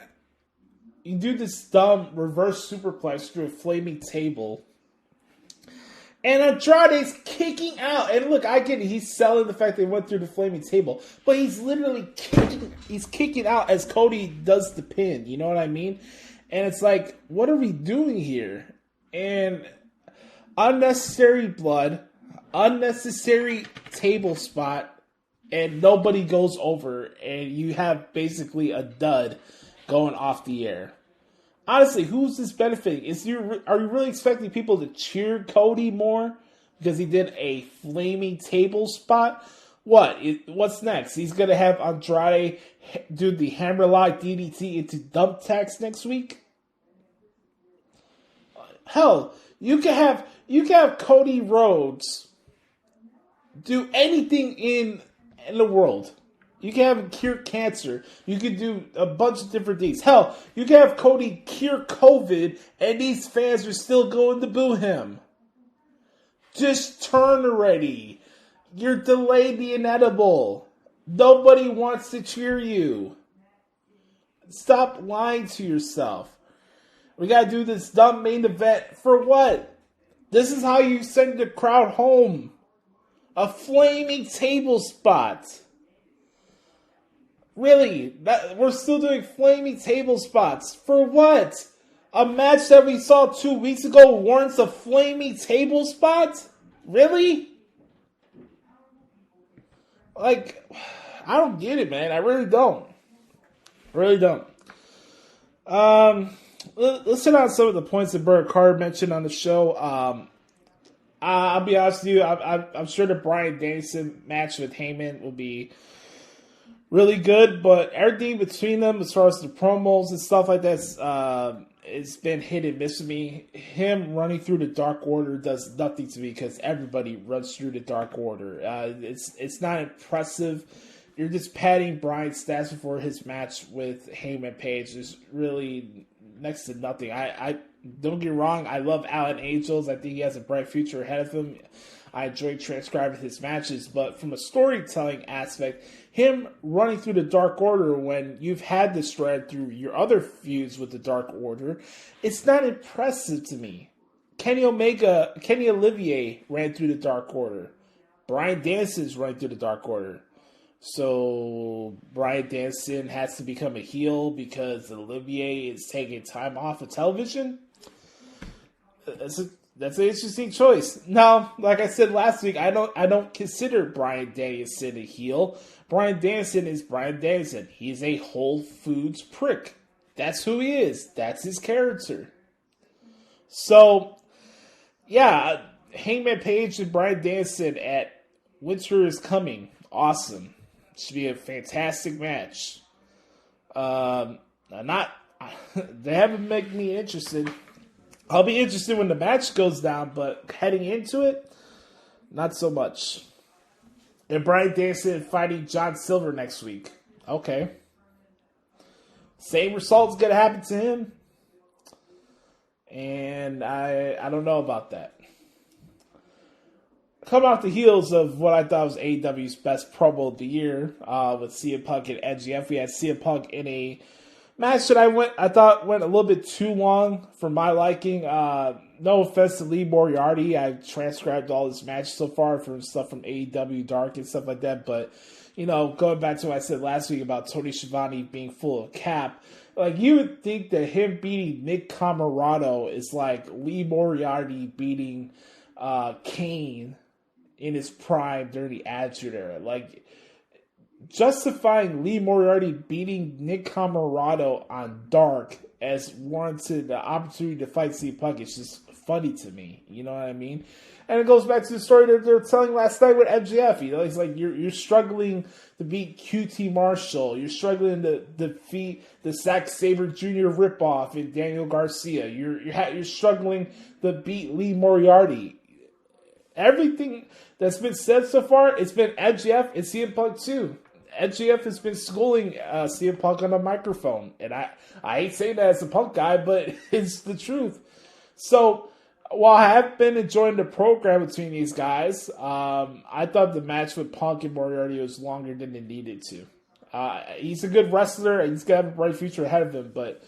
you do this dumb reverse superplex through a flaming table. And Andrade's kicking out. And look, I get it. He's selling the fact they went through the flaming table. But he's literally kicking out as Cody does the pin. You know what I mean? And it's like, what are we doing here? And unnecessary blood, unnecessary table spot, and nobody goes over. And you have basically a dud going off the air. Honestly, who's this benefiting? Are you really expecting people to cheer Cody more because he did a flaming table spot? What's next? He's going to have Andrade do the hammerlock DDT into dump tax next week? Hell, you can have Cody Rhodes do anything in the world. You can have him cure cancer. You can do a bunch of different things. Hell, you can have Cody cure COVID, and these fans are still going to boo him. Just turn already. You're delayed the inedible. Nobody wants to cheer you. Stop lying to yourself. We gotta do this dumb main event. For what? This is how you send the crowd home. A flaming table spot. Really? We're still doing flaming table spots. For what? A match that we saw 2 weeks ago warrants a flaming table spot? Really? Like, I don't get it, man. I really don't. Let's hit on some of the points that Bert Carter mentioned on the show. I'll be honest with you. I'm sure the Bryan Danielson match with Heyman will be really good, but everything between them, as far as the promos and stuff like that, it's been hit and miss with me. Him running through the Dark Order does nothing to me because everybody runs through the Dark Order. It's not impressive. You're just padding Bryan's stats before his match with Heyman Page. There's really next to nothing. I don't get me wrong. I love Alan Angels. I think he has a bright future ahead of him. I enjoy transcribing his matches, but from a storytelling aspect, him running through the Dark Order when you've had this thread through your other feuds with the Dark Order, it's not impressive to me. Kenny Olivier ran through the Dark Order. Bryan Danielson's running through the Dark Order. So Bryan Danielson has to become a heel because Olivier is taking time off of television? That's an interesting choice. Now, like I said last week, I don't consider Bryan Danielson a heel. Bryan Danielson is Bryan Danielson. He's a Whole Foods prick. That's who he is. That's his character. So, yeah, Hangman Page and Bryan Danielson at Winter is Coming. Awesome. Should be a fantastic match. They haven't made me interested. I'll be interested when the match goes down, but heading into it, not so much. And Bryan Danielson fighting John Silver next week. Okay. Same result's going to happen to him. And I don't know about that. Coming off the heels of what I thought was AEW's best promo of the year with CM Punk and MJF, we had CM Punk in a match that I thought went a little bit too long for my liking. No offense to Lee Moriarty. I've transcribed all this match so far from stuff from AEW Dark and stuff like that. But, going back to what I said last week about Tony Schiavone being full of cap, like, you would think that him beating Nick Comoroto is like Lee Moriarty beating Kane in his prime during the Attitude Era. Like, justifying Lee Moriarty beating Nick Comoroto on Dark as warranted the opportunity to fight CM Punk is just funny to me. You know what I mean? And it goes back to the story that they were telling last night with MJF. It's like you're struggling to beat QT Marshall. You're struggling to defeat the Zack Sabre Jr. ripoff in Daniel Garcia. You're struggling to beat Lee Moriarty. everything that's been said so far, it's been MJF and CM Punk too. MJF has been schooling CM Punk on a microphone. And I hate saying that as a Punk guy, but it's the truth. So, while I have been enjoying the program between these guys, I thought the match with Punk and Moriarty was longer than it needed to. He's a good wrestler, and he's got a bright future ahead of him, but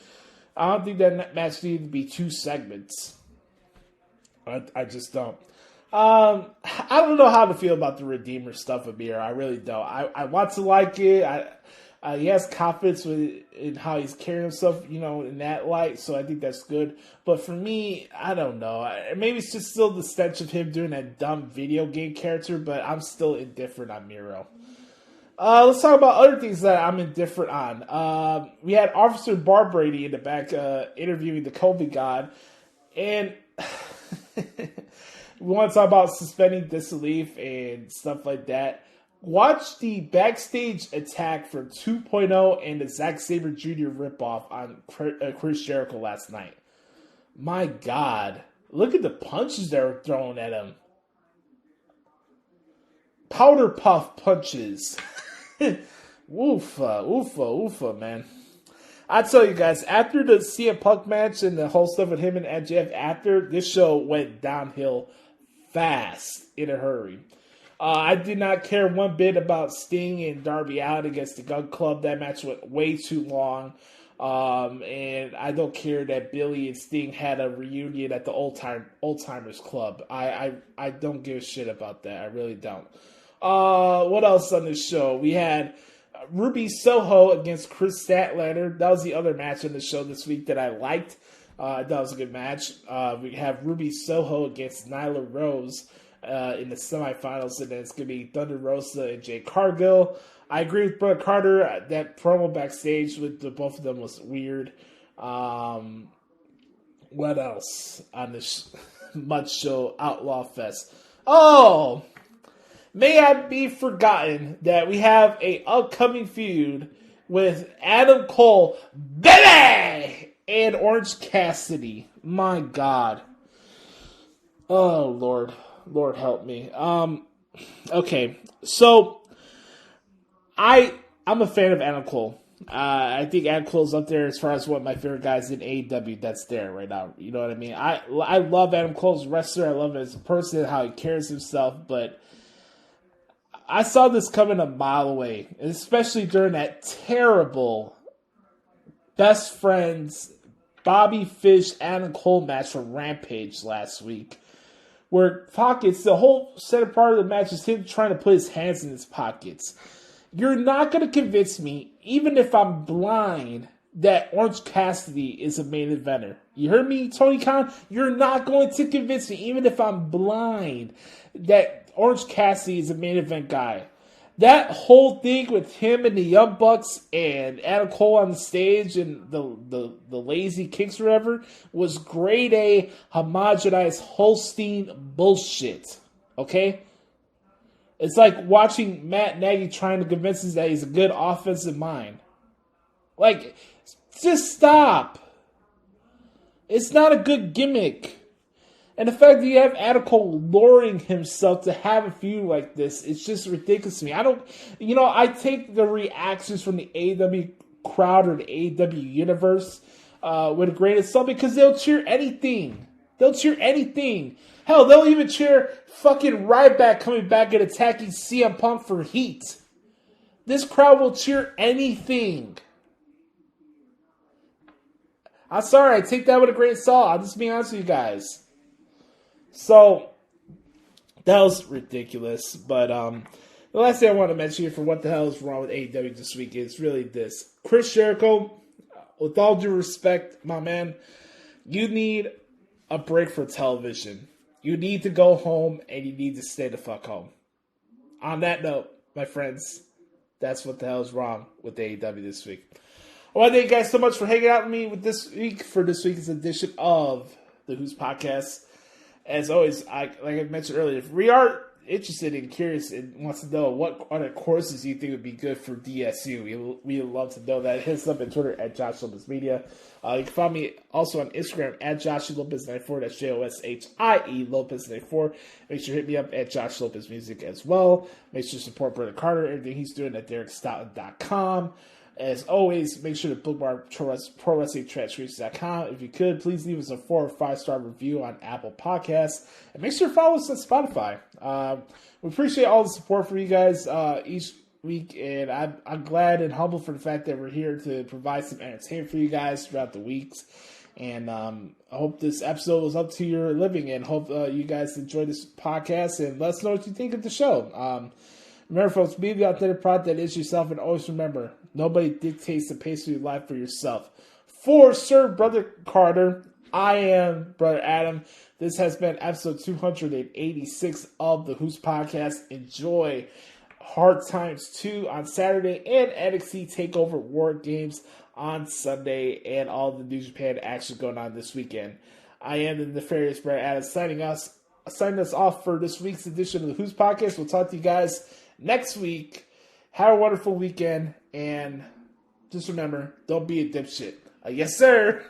I don't think that match needed to be 2 segments. I just don't. I don't know how to feel about the Redeemer stuff with Miro. I really don't. I want to like it. He has confidence in how he's carrying himself, in that light, so I think that's good. But for me, I don't know. Maybe it's just still the stench of him doing that dumb video game character, but I'm still indifferent on Miro. Let's talk about other things that I'm indifferent on. We had Officer Bar Brady in the back interviewing the COVID God, and we want to talk about suspending disbelief and stuff like that. Watch the backstage attack for 2.0 and the Zack Sabre Jr. ripoff on Chris Jericho last night. My God. Look at the punches that were thrown at him. Powder puff punches. Woofa, man. I tell you guys, after the CM Punk match and the whole stuff with him and MJF after, this show went downhill fast in a hurry. I did not care one bit about Sting and Darby Allin against the Gun Club. That match went way too long. And I don't care that Billy and Sting had a reunion at the Old Timers Club. I don't give a shit about that. I really don't. What else on this show? We had Ruby Soho against Kris Statlander. That was the other match on the show this week that I liked. That was a good match. We have Ruby Soho against Nyla Rose in the semifinals, and then it's going to be Thunder Rosa and Jade Cargill. I agree with Brother Carter. That promo backstage with the both of them was weird. What else on this Mud Show Outlaw Fest? Oh, may I be forgotten that we have a upcoming feud with Adam Cole, baby! And Orange Cassidy. My God. Oh, Lord. Lord help me. Okay. So, I'm a fan of Adam Cole. I think Adam Cole's up there as far as one of my favorite guys in AEW that's there right now. You know what I mean? I love Adam Cole as a wrestler. I love him as a person, how he carries himself. But I saw this coming a mile away. Especially during that terrible Best Friends Bobby Fish Adam Cole match from Rampage last week, where pockets, the whole center part of the match is him trying to put his hands in his pockets. You're not going to convince me, even if I'm blind, that Orange Cassidy is a main eventer. You heard me, Tony Khan? You're not going to convince me, even if I'm blind, that Orange Cassidy is a main event guy. That whole thing with him and the Young Bucks and Adam Cole on the stage and the lazy kicks or whatever was grade A homogenized Holstein bullshit. Okay? It's like watching Matt Nagy trying to convince us that he's a good offensive mind. Like, just stop. It's not a good gimmick. And the fact that you have Adam Cole luring himself to have a feud like this, it's just ridiculous to me. I take the reactions from the AEW crowd or the AEW universe with a grain of salt because they'll cheer anything. They'll cheer anything. Hell, they'll even cheer fucking Ryback coming back and attacking CM Punk for heat. This crowd will cheer anything. I'm sorry, I take that with a grain of salt. I'll just be honest with you guys. So, that was ridiculous. But the last thing I want to mention here for what the hell is wrong with AEW this week is really this. Chris Jericho, with all due respect, my man, you need a break for television. You need to go home and you need to stay the fuck home. On that note, my friends, that's what the hell is wrong with AEW this week. I want to thank you guys so much for hanging out with me this week's edition of the Who's Podcast. As always, like I mentioned earlier, interested and curious and wants to know what other courses you think would be good for DSU. We would love to know that. Hit us up on Twitter at Josh Lopez Media. You can find me also on Instagram at Joshie Lopez 94. That's Joshie Lopez 94. Make sure to hit me up at Josh Lopez Music as well. Make sure to support Brother Carter, everything he's doing at DerekStoughton.com. As always, make sure to bookmark ProWrestlingTranscripts.com. If you could, please leave us a 4- or 5-star review on Apple Podcasts. And make sure to follow us on Spotify. We appreciate all the support for you guys each week. And I'm glad and humbled for the fact that we're here to provide some entertainment for you guys throughout the weeks. And I hope this episode was up to your living. And hope you guys enjoy this podcast. And let us know what you think of the show. Remember, folks, be the authentic product that is yourself, and always remember, nobody dictates the pace of your life for yourself. For Sir Brother Carter, I am Brother Adam. This has been episode 286 of the Hoots Podcast. Enjoy Hard Times 2 on Saturday and NXT TakeOver WarGames on Sunday, and all the New Japan action going on this weekend. I am the nefarious Brother Adam, signing us off for this week's edition of the Hoots Podcast. We'll talk to you guys next week. Have a wonderful weekend, and just remember, don't be a dipshit. Yes, sir.